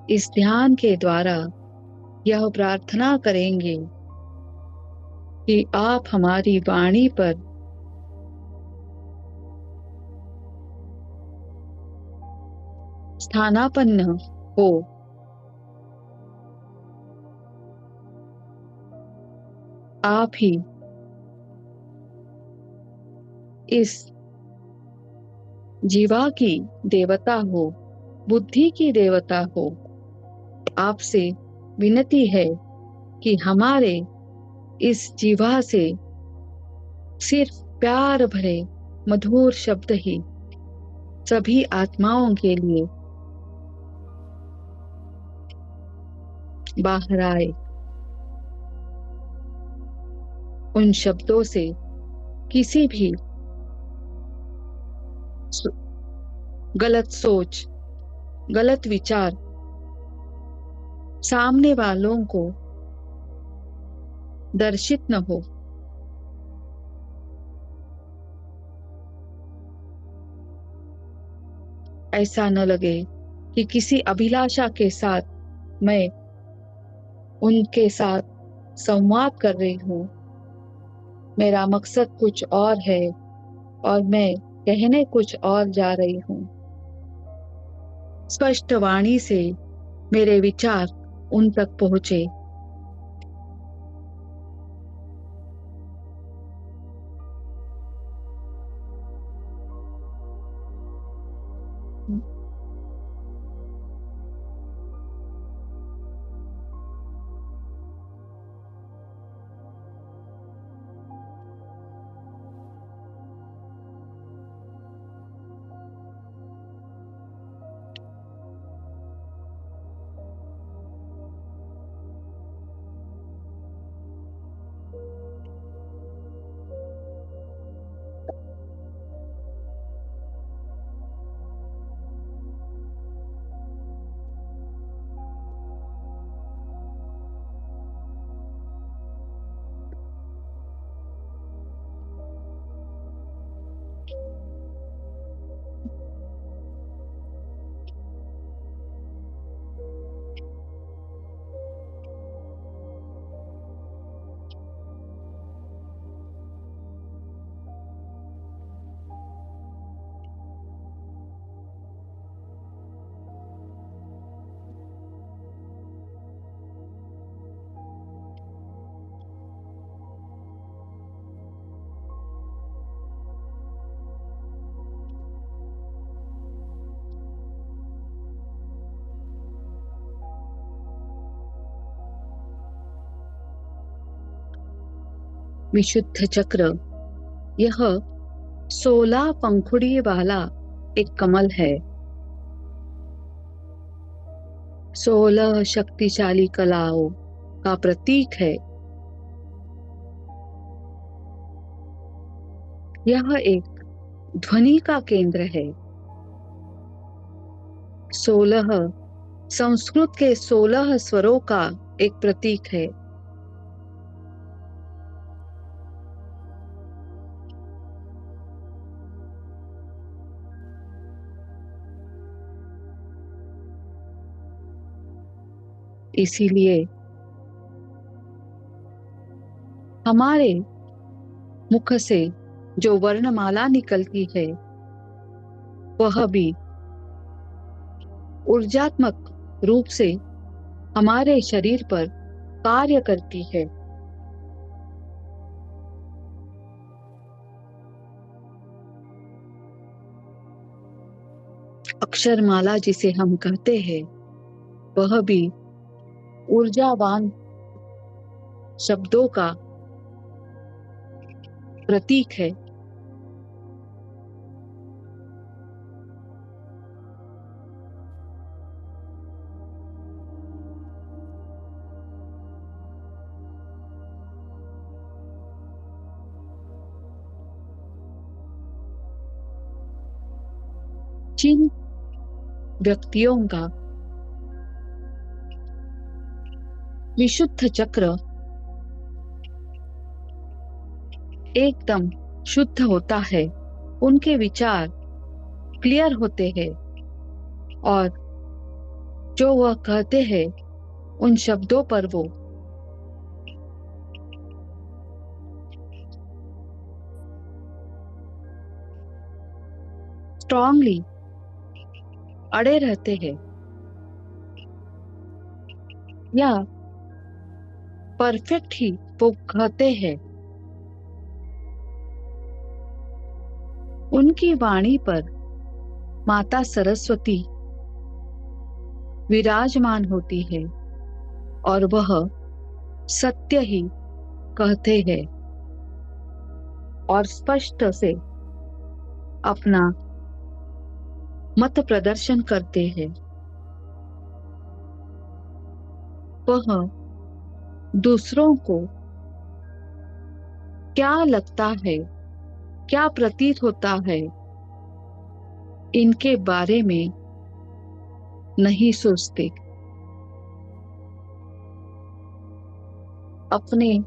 इस ध्यान के द्वारा यह प्रार्थना करेंगे कि आप हमारी वाणी पर स्थानापन्न हो। आप ही इस जीवा की देवता हो, बुद्धि की देवता हो। आपसे विनती है कि हमारे इस जीवा से सिर्फ प्यार भरे मधुर शब्द ही सभी आत्माओं के लिए बाहर आए। उन शब्दों से किसी भी गलत सोच, गलत विचार सामने वालों को दर्शित न हो। ऐसा न लगे कि किसी अभिलाषा के साथ मैं उनके साथ संवाद कर रही हूँ। मेरा मकसद कुछ और है और मैं कहने कुछ और जा रही हूँ। स्पष्ट वाणी से मेरे विचार उन तक पहुंचे। विशुद्ध चक्र यह 16 पंखुड़ी वाला एक कमल है। 16 शक्तिशाली कलाओं का प्रतीक है। यह एक ध्वनि का केंद्र है। 16 संस्कृत के 16 स्वरों का एक प्रतीक है। इसीलिए हमारे मुख से जो वर्णमाला निकलती है वह भी ऊर्जात्मक रूप से हमारे शरीर पर कार्य करती है। अक्षरमाला जिसे हम कहते हैं वह भी ऊर्जावान शब्दों का प्रतीक है। जिन व्यक्तियों का विशुद्ध चक्र एकदम शुद्ध होता है, उनके विचार क्लियर होते हैं और जो वह कहते हैं उन शब्दों पर वो स्ट्रांगली अड़े रहते हैं या परफेक्ट ही वो कहते हैं। उनकी वाणी पर माता सरस्वती विराजमान होती है और वह सत्य ही कहते हैं और स्पष्ट से अपना मत प्रदर्शन करते हैं। वह दूसरों को क्या लगता है, क्या प्रतीत होता है, इनके बारे में नहीं सोचते। अपने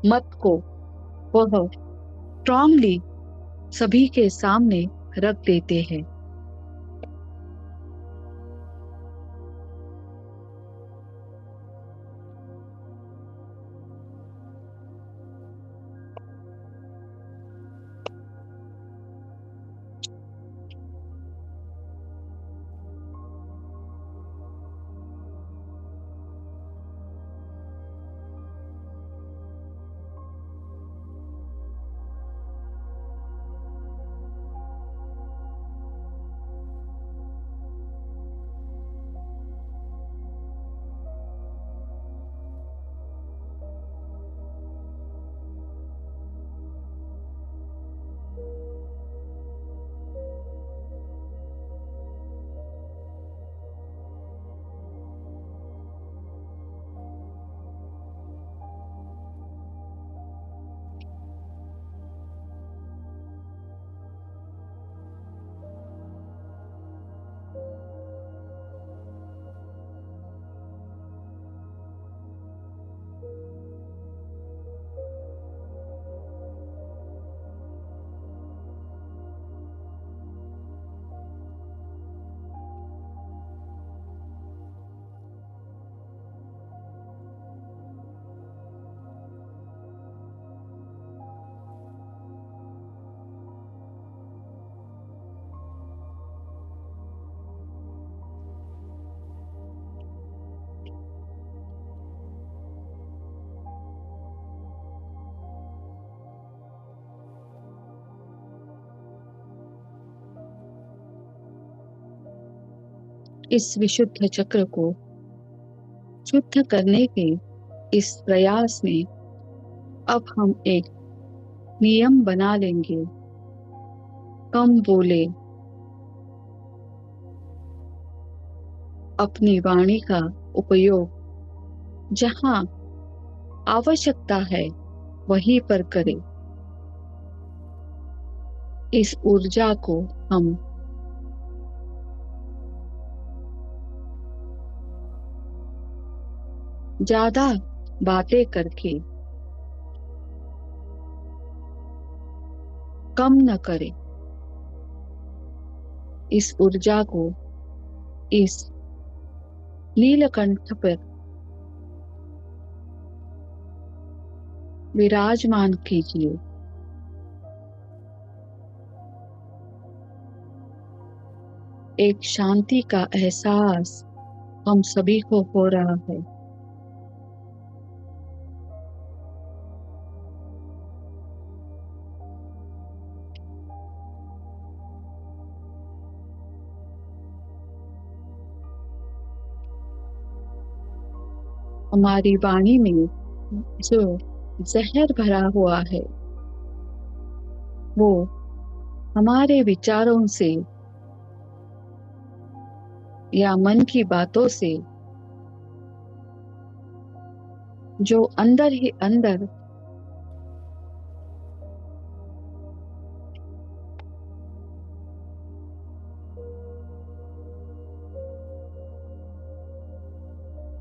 मत को वह स्ट्रांगली सभी के सामने रख देते हैं। इस विशुद्ध चक्र को शुद्ध करने के इस प्रयास में अब हम एक नियम बना लेंगे। कम बोले, अपनी वाणी का उपयोग जहां आवश्यकता है वहीं पर करें। इस ऊर्जा को हम ज्यादा बातें करके कम न करें। इस ऊर्जा को इस नीलकंठ पर विराजमान कीजिए। एक शांति का एहसास हम सभी को हो रहा है। हमारी वाणी में जो जहर भरा हुआ है वो हमारे विचारों से या मन की बातों से जो अंदर ही अंदर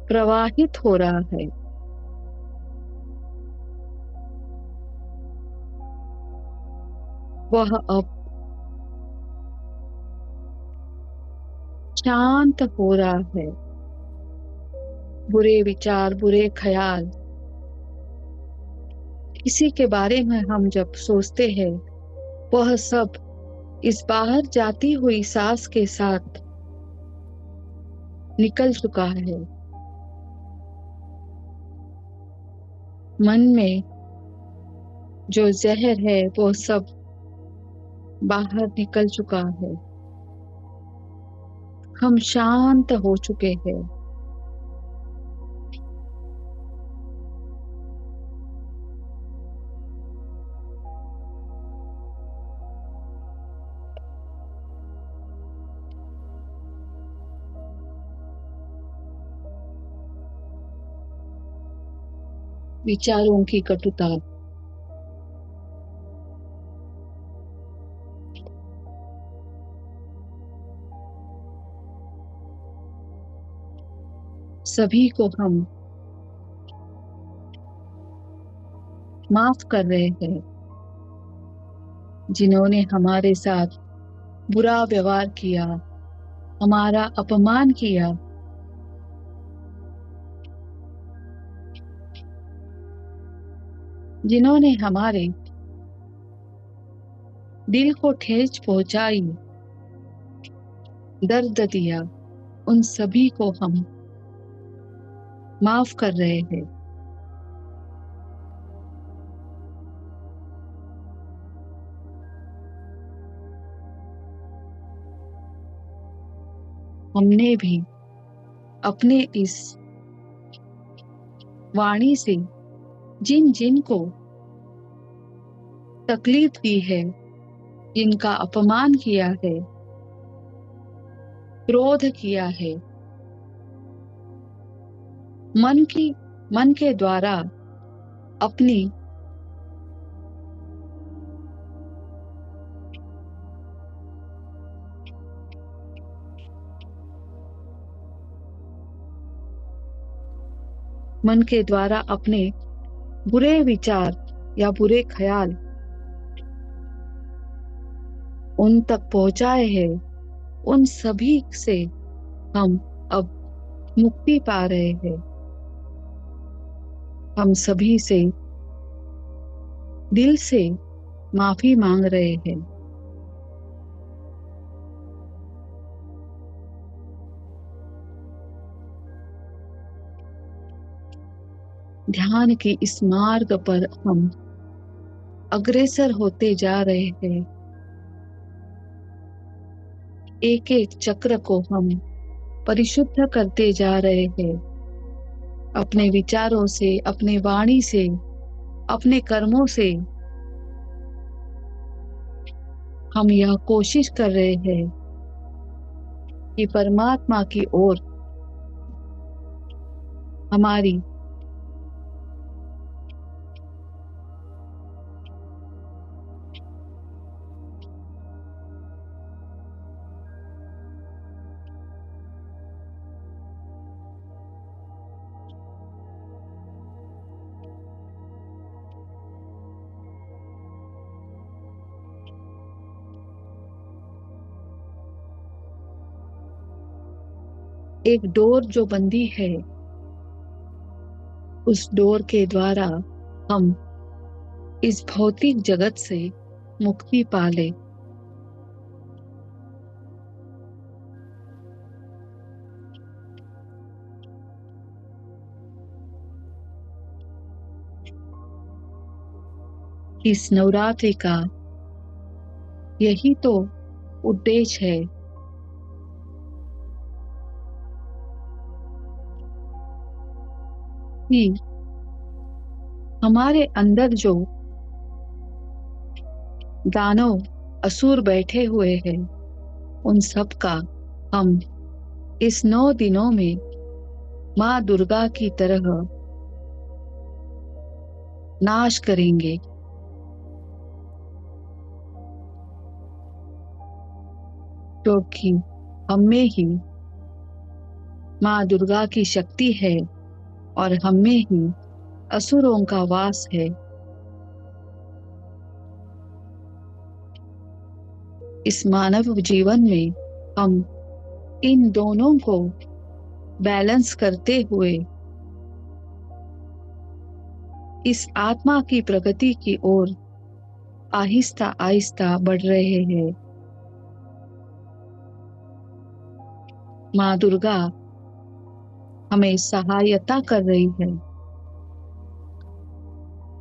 प्रवाहित हो रहा है, वह अब शांत हो रहा है। बुरे विचार, बुरे ख्याल, किसी के बारे में हम जब सोचते हैं वह सब इस बाहर जाती हुई सांस के साथ निकल चुका है। मन में जो जहर है वो सब बाहर निकल चुका है। हम शांत हो चुके हैं। विचारों की कटुता, सभी को हम माफ कर रहे हैं। जिन्होंने हमारे साथ बुरा व्यवहार किया, हमारा अपमान किया, जिन्होंने हमारे दिल को ठेस पहुंचाई, दर्द दिया, उन सभी को हम माफ कर रहे हैं। हमने भी अपने इस वाणी से जिन जिन को तकलीफ दी है, जिनका अपमान किया है, क्रोध किया है, मन के द्वारा अपनी मन के द्वारा अपने बुरे विचार या बुरे ख्याल उन तक पहुंचाए हैं, उन सभी से हम अब मुक्ति पा रहे हैं। हम सभी से दिल से माफी मांग रहे हैं। ध्यान के इस मार्ग पर हम अग्रसर होते जा रहे हैं। एक एक चक्र को हम परिशुद्ध करते जा रहे हैं। अपने विचारों से, अपने वाणी से, अपने कर्मों से हम यह कोशिश कर रहे हैं कि परमात्मा की ओर हमारी एक डोर जो बंदी है, उस डोर के द्वारा हम इस भौतिक जगत से मुक्ति पाले। इस नवरात्रि का यही तो उद्देश्य है कि हमारे अंदर जो दानव असुर बैठे हुए हैं, उन सब का हम इस 9 दिनों में माँ दुर्गा की तरह नाश करेंगे। क्योंकि हम में ही माँ दुर्गा की शक्ति है और हम में ही असुरों का वास है। इस मानव जीवन में हम इन दोनों को बैलेंस करते हुए इस आत्मा की प्रगति की ओर आहिस्ता आहिस्ता बढ़ रहे हैं। माँ दुर्गा हमें सहायता कर रही है।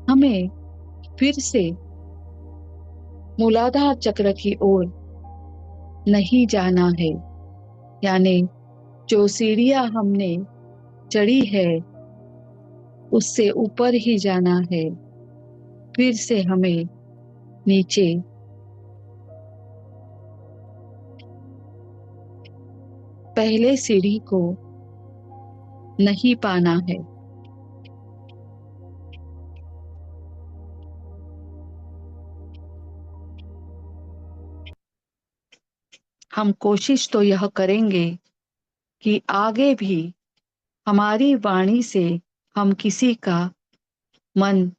हमें फिर से मूलाधार चक्र की ओर नहीं जाना है, यानी जो सीढ़ियां हमने चढ़ी है उससे ऊपर ही जाना है। फिर से हमें नीचे पहले सीढ़ी को नहीं पाना है। हम कोशिश तो यह करेंगे कि आगे भी हमारी वाणी से हम किसी का मन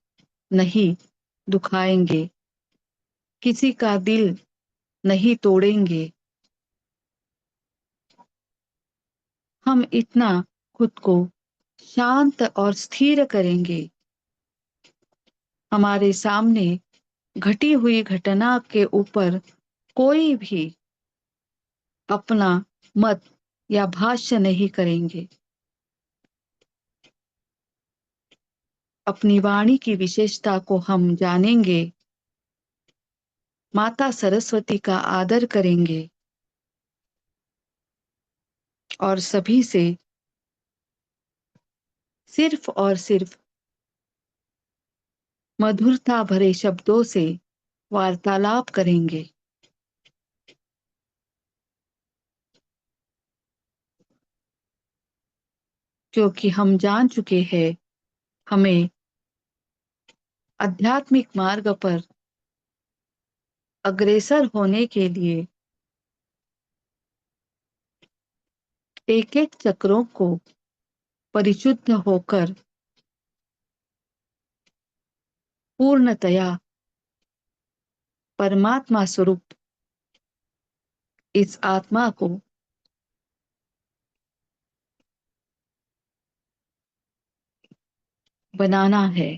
नहीं दुखाएंगे, किसी का दिल नहीं तोड़ेंगे। हम इतना खुद को शांत और स्थिर करेंगे। हमारे सामने घटी हुई घटना के ऊपर कोई भी अपना मत या भाष्य नहीं करेंगे। अपनी वाणी की विशेषता को हम जानेंगे। माता सरस्वती का आदर करेंगे और सभी से सिर्फ और सिर्फ मधुरता भरे शब्दों से वार्तालाप करेंगे। क्योंकि हम जान चुके हैं हमें आध्यात्मिक मार्ग पर अग्रसर होने के लिए एक एक चक्रों को परिशुद्ध होकर पूर्णतया परमात्मा स्वरूप इस आत्मा को बनाना है।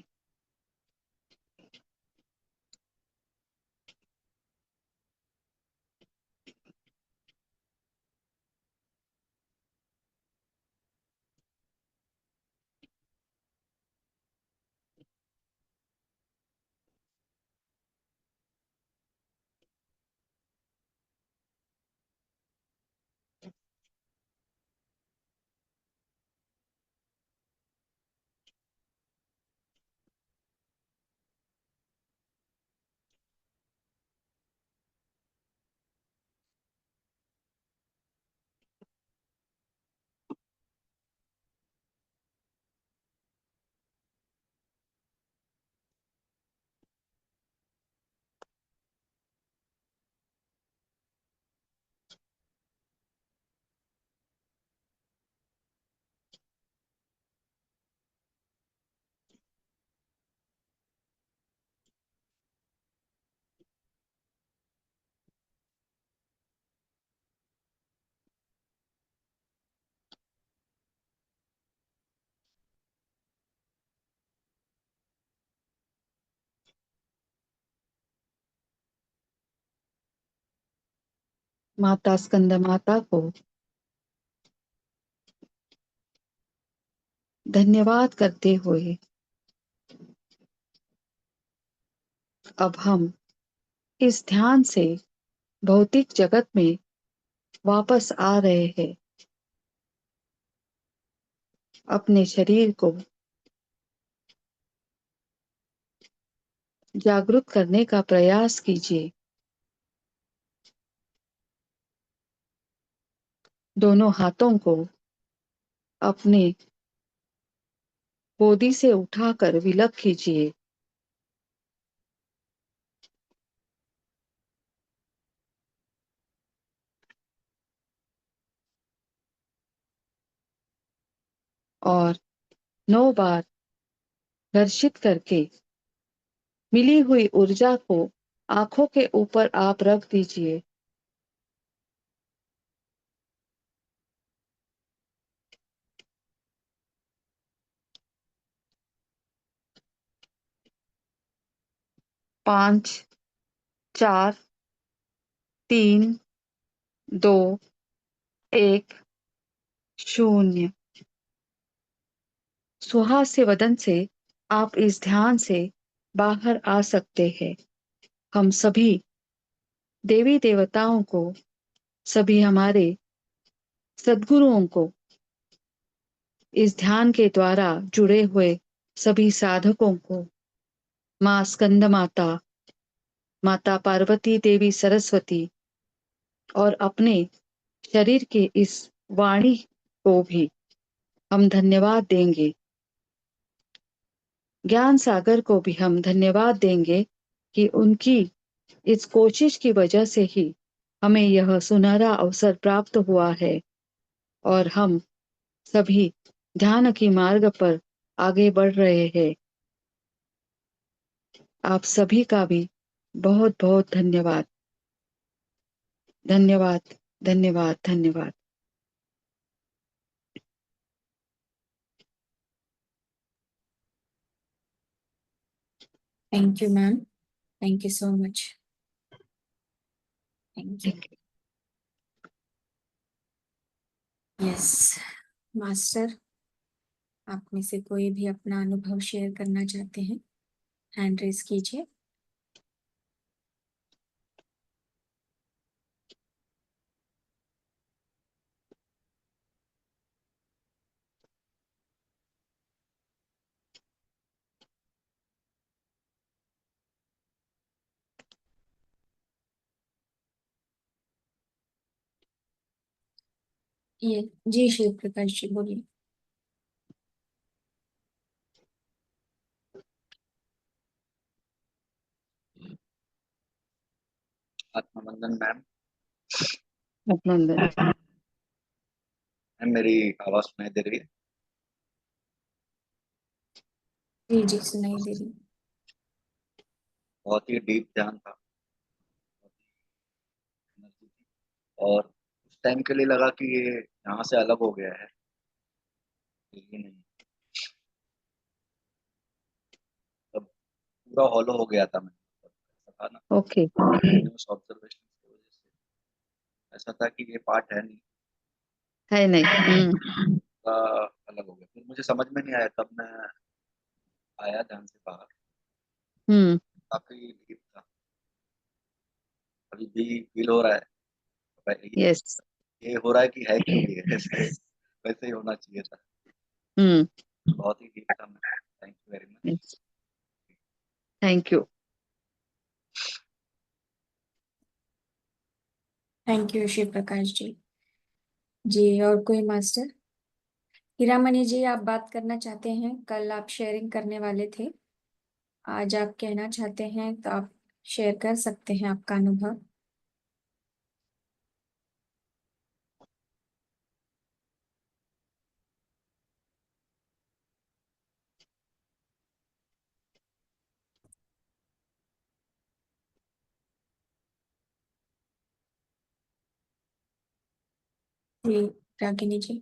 माता स्कंद माता को धन्यवाद करते हुए अब हम इस ध्यान से भौतिक जगत में वापस आ रहे हैं। अपने शरीर को जागरूक करने का प्रयास कीजिए। दोनों हाथों को अपने गोदी से उठाकर विलक कीजिए। और 9 बार घर्षित करके मिली हुई ऊर्जा को आंखों के ऊपर आप रख दीजिए। पांच, 4, 3, 2, 1, 0। सुहास्य वदन से आप इस ध्यान से बाहर आ सकते हैं। हम सभी देवी देवताओं को, सभी हमारे सद्गुरुओं को, इस ध्यान के द्वारा जुड़े हुए सभी साधकों को, माँ स्कंद माता, माता पार्वती देवी सरस्वती और अपने शरीर के इस वाणी को भी हम धन्यवाद देंगे। ज्ञान सागर को भी हम धन्यवाद देंगे कि उनकी इस कोशिश की वजह से ही हमें यह सुनहरा अवसर प्राप्त हुआ है और हम सभी ध्यान की मार्ग पर आगे बढ़ रहे हैं। आप सभी का भी बहुत बहुत धन्यवाद। धन्यवाद, धन्यवाद, धन्यवाद। Thank you, ma'am. Thank you so much. Thank you. Yes, master, आप में से कोई भी अपना अनुभव शेयर करना चाहते हैं, हैंड रेज कीजिए। ये जी श्री प्रकाश जी बोलिए। आत्मबंधन मैम, अभिनंदन। मैम मेरी आवाज सुनाई दे रही है? जी जी सुनाई दे रही। बहुत ही डीप ध्यान था और उस टाइम के लिए लगा कि ये यहाँ से अलग हो गया है, लेकिन नहीं, तब पूरा हॉलो हो गया था मैं, ऐसा था ना, ओके। ऑब्जर्वेशन की वजह से ऐसा था कि ये पार्ट है नहीं, है नहीं। पूरा अलग हो गया। फिर मुझे समझ में नहीं आया, तब मैं आया ध्यान से बाहर, हम्म। काफी डीप था। अभी भी फील हो रहा है भाई, यस। ये हो रहा है कि है क्यों ये ऐसे, वैसे ही होना चाहिए था। हम्म। बहुत ही डीप था मैं। Thank you very much. Thank you. Thank you Shri Prakash ji. जी और कोई मास्टर? हीरामणि जी, आप बात करना चाहते हैं? कल आप शेयरिंग करने वाले थे, आज आप कहना चाहते हैं तो आप शेयर कर सकते हैं आपका अनुभव। जी रागिनी जी।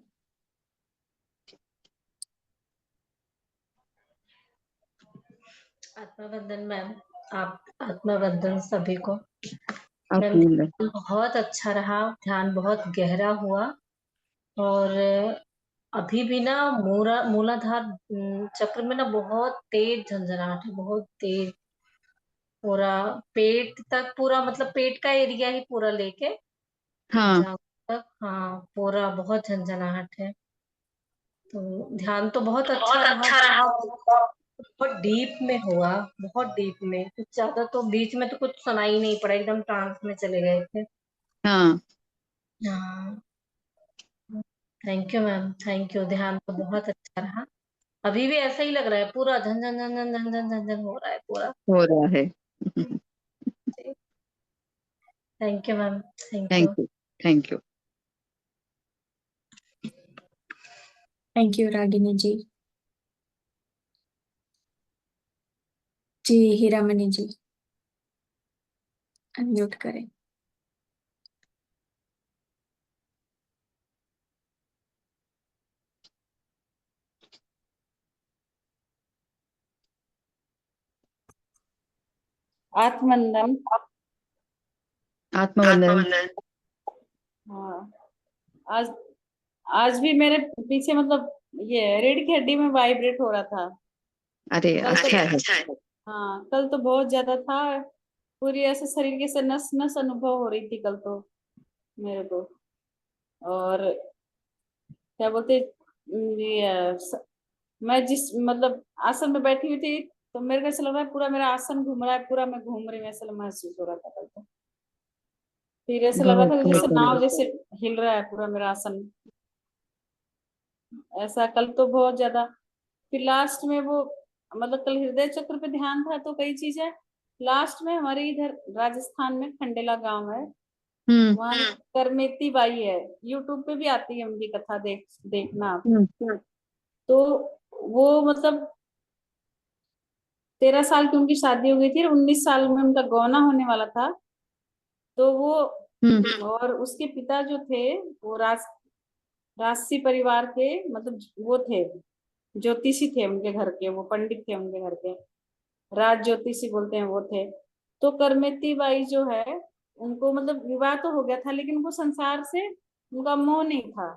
आत्मबंधन मैम, आप आत्मबंधन सभी को। आप मैम भूल रहे। ध्यान बहुत अच्छा रहा, ध्यान बहुत गहरा हुआ। और अभी भी ना मूलाधार चक्र में ना बहुत तेज झंझनाहट है, बहुत तेज। पूरा पेट तक, पूरा मतलब पेट का एरिया ही पूरा लेके हाँ जांघ तक, हाँ पूरा बहुत झंझनाहट है। तो ध्यान तो बहुत अच्छा रहा, बहुत डीप में हुआ, बहुत डीप में। कुछ ज्यादा तो बीच में तो कुछ सुनाई नहीं पड़ा, एकदम ट्रांस में चले गए थे। हाँ। हाँ, thank you ma'am, thank you. ध्यान तो बहुत अच्छा रहा। अभी भी ऐसा ही लग रहा है, पूरा झन झन झन झन झन झन झन झन हो रहा है पूरा। हो रहा है। Thank you ma'am, thank thank you. You. Thank you. Thank you Ragini ji. जी हीरामणि जी, अनम्यूट करें। आत्मवंदन। आत्मवंदन। हाँ, आज आज भी मेरे पीछे मतलब ये रीढ़ की हड्डी में वाइब्रेट हो रहा था। अरे कल तो अच्छा है। हाँ, कल तो बहुत ज्यादा था। पूरी ऐसे शरीर के से नस नस अनुभव हो रही थी कल तो मेरे को। और क्या बोलते, मैं जिस मतलब आसन में बैठी हुई थी, तो मेरे को ऐसा लग रहा है पूरा मेरा आसन घूम रहा है, पूरा मैं घूम रही हूँ, ऐसा महसूस हो रहा था कल तो। फिर ऐसा लग रहा बहुत था बहुत जैसे बढ़िया। नाव जैसे हिल रहा है पूरा मेरा आसन। ऐसा कल तो बहुत ज्यादा। फिर लास्ट में वो मतलब कल हृदय चक्र पे ध्यान था, तो कई चीजें लास्ट में हमारे इधर राजस्थान में खंडेला गांव है, हम्म। वहां करमेती बाई है, यूट्यूब पे भी आती है उनकी कथा, देखना आप। हम्म। तो वो मतलब 13 साल की उनकी शादी हो गई थी और 19 साल में उनका गौना होने वाला था। तो वो और उसके पिता जो थे वो राजसी परिवार के मतलब वो थे, ज्योतिषी थे उनके घर के, वो पंडित थे उनके घर के, राज ज्योतिषी बोलते हैं वो थे। तो करमेती बाई जो है, उनको मतलब विवाह तो हो गया था, लेकिन उनको संसार से उनका मोह नहीं था।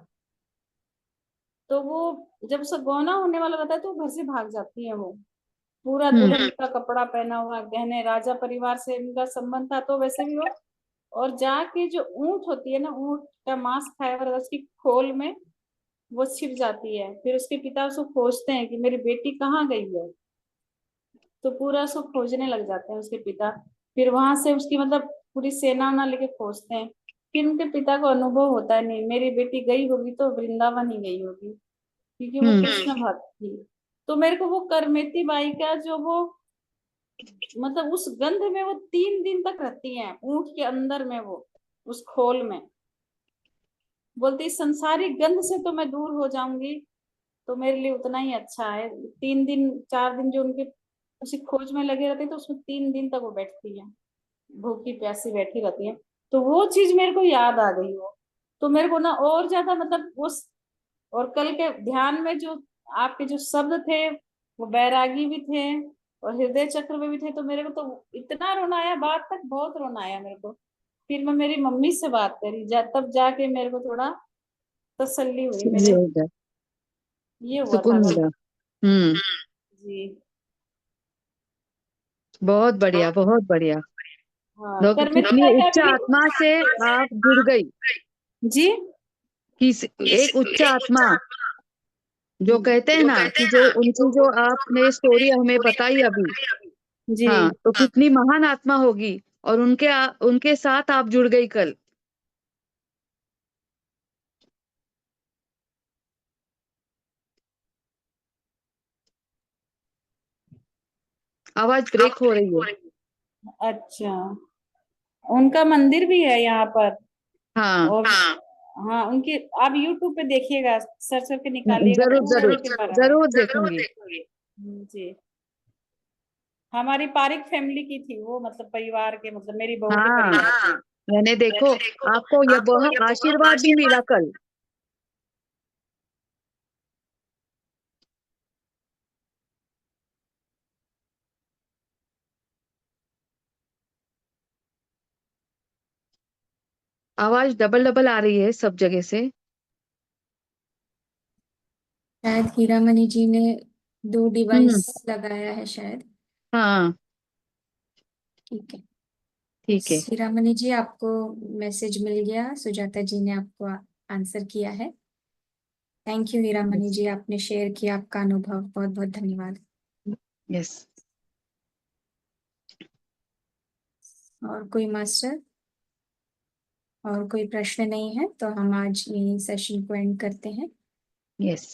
तो वो जब सगोना होने वाला रहता है तो घर से भाग जाती है वो, पूरा दुल्हन का कपड़ा पहना हुआ, गहने, राजा परिवार से उनका संबंध था तो वैसे भी वो। और जाके जो ऊंट होती है ना, ऊंट का मांस खाया हुआ उसकी खोल में वो छिप जाती है। फिर उसके पिता उसको खोजते हैं कि मेरी बेटी कहाँ गई है, तो पूरा उसको खोजने लग जाते हैं उसके पिता। फिर वहां से उसकी मतलब पूरी सेना उना लेके खोजते हैं। फिर उनके पिता को अनुभव होता है, नहीं मेरी बेटी गई होगी तो वृंदावन ही गई होगी, क्योंकि वो कृष्ण भक्त थी। तो मेरे को वो करमेती बाई का जो वो मतलब उस गंध में वो 3 दिन तक रहती हैं ऊंट के अंदर में, वो उस खोल में। बोलती संसारिक गंध से तो मैं दूर हो जाऊंगी, तो मेरे लिए उतना ही अच्छा है। 3 दिन 4 दिन जो उनके उसी खोज में लगे रहते हैं, तो उसमें 3 दिन तक वो बैठती है, भूखी प्यासी बैठी रहती है। तो वो चीज मेरे को याद आ गई वो, तो मेरे को ना और ज्यादा मतलब उस। और कल के ध्यान में जो आपके जो शब्द थे वो बैरागी भी थे और हृदय चक्र में भी थे, तो मेरे को तो इतना रोना आया, बात तक बहुत रोना आया मेरे को। फिर मैं मेरी मम्मी से बात करी, तब जाके मेरे को थोड़ा तसल्ली हुई सही मेरे। हो गया। ये हुआ था सुकून कल। मिला। हम्म। जी बहुत बढ़िया, बहुत बढ़िया। हाँ, लोग करमेती कितनी बाई का उच्च भी। आत्मा से आप जुड़ गई। जी एक उच्च आत्मा जो कहते हैं ना कि जो उनकी जो आपने स्टोरी हमें बताई अभी, जी हाँ, तो कितनी महान आत्मा होगी। और उनके साथ आप जुड़ गई कल। आवाज ब्रेक हो रही है। अच्छा, उनका मंदिर भी है यहाँ पर। हाँ। और हाँ उनकी आप YouTube पे देखिएगा, सर्च करके निकालिएगा, जरूर पूरा जरूर। उनके बारे में। जरूर देखूंगी। जी, हमारी पारिक फैमिली की थी वो, मतलब परिवार के, मतलब मेरी बहू के हाँ, परिवार की। मैंने देखो, आपको यह वह आशीर्वाद भी मिला कल। आवाज डबल डबल आ रही है सब जगह से। शायद हीरामणि जी ने 2 डिवाइस लगाया है शायद। हाँ ठीक है। ठीक है। हीरामणि जी, आपको मैसेज मिल गया, सुजाता जी ने आपको आंसर किया है। थैंक यू हीरामणि जी, आपने शेयर किया आपका अनुभव, बहुत बहुत धन्यवाद। यस। और कोई मास्टर, और कोई प्रश्न नहीं है तो हम आज यही सेशन को एंड करते हैं। यस।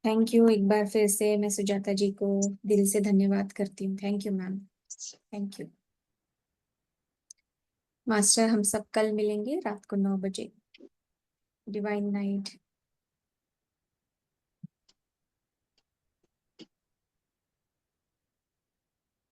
Thank you. एक बार फिर से मैं सुजाता जी को दिल से धन्यवाद करती हूँ। Thank you ma'am, thank you. Master, हम सब कल मिलेंगे रात को 9 बजे। Divine night.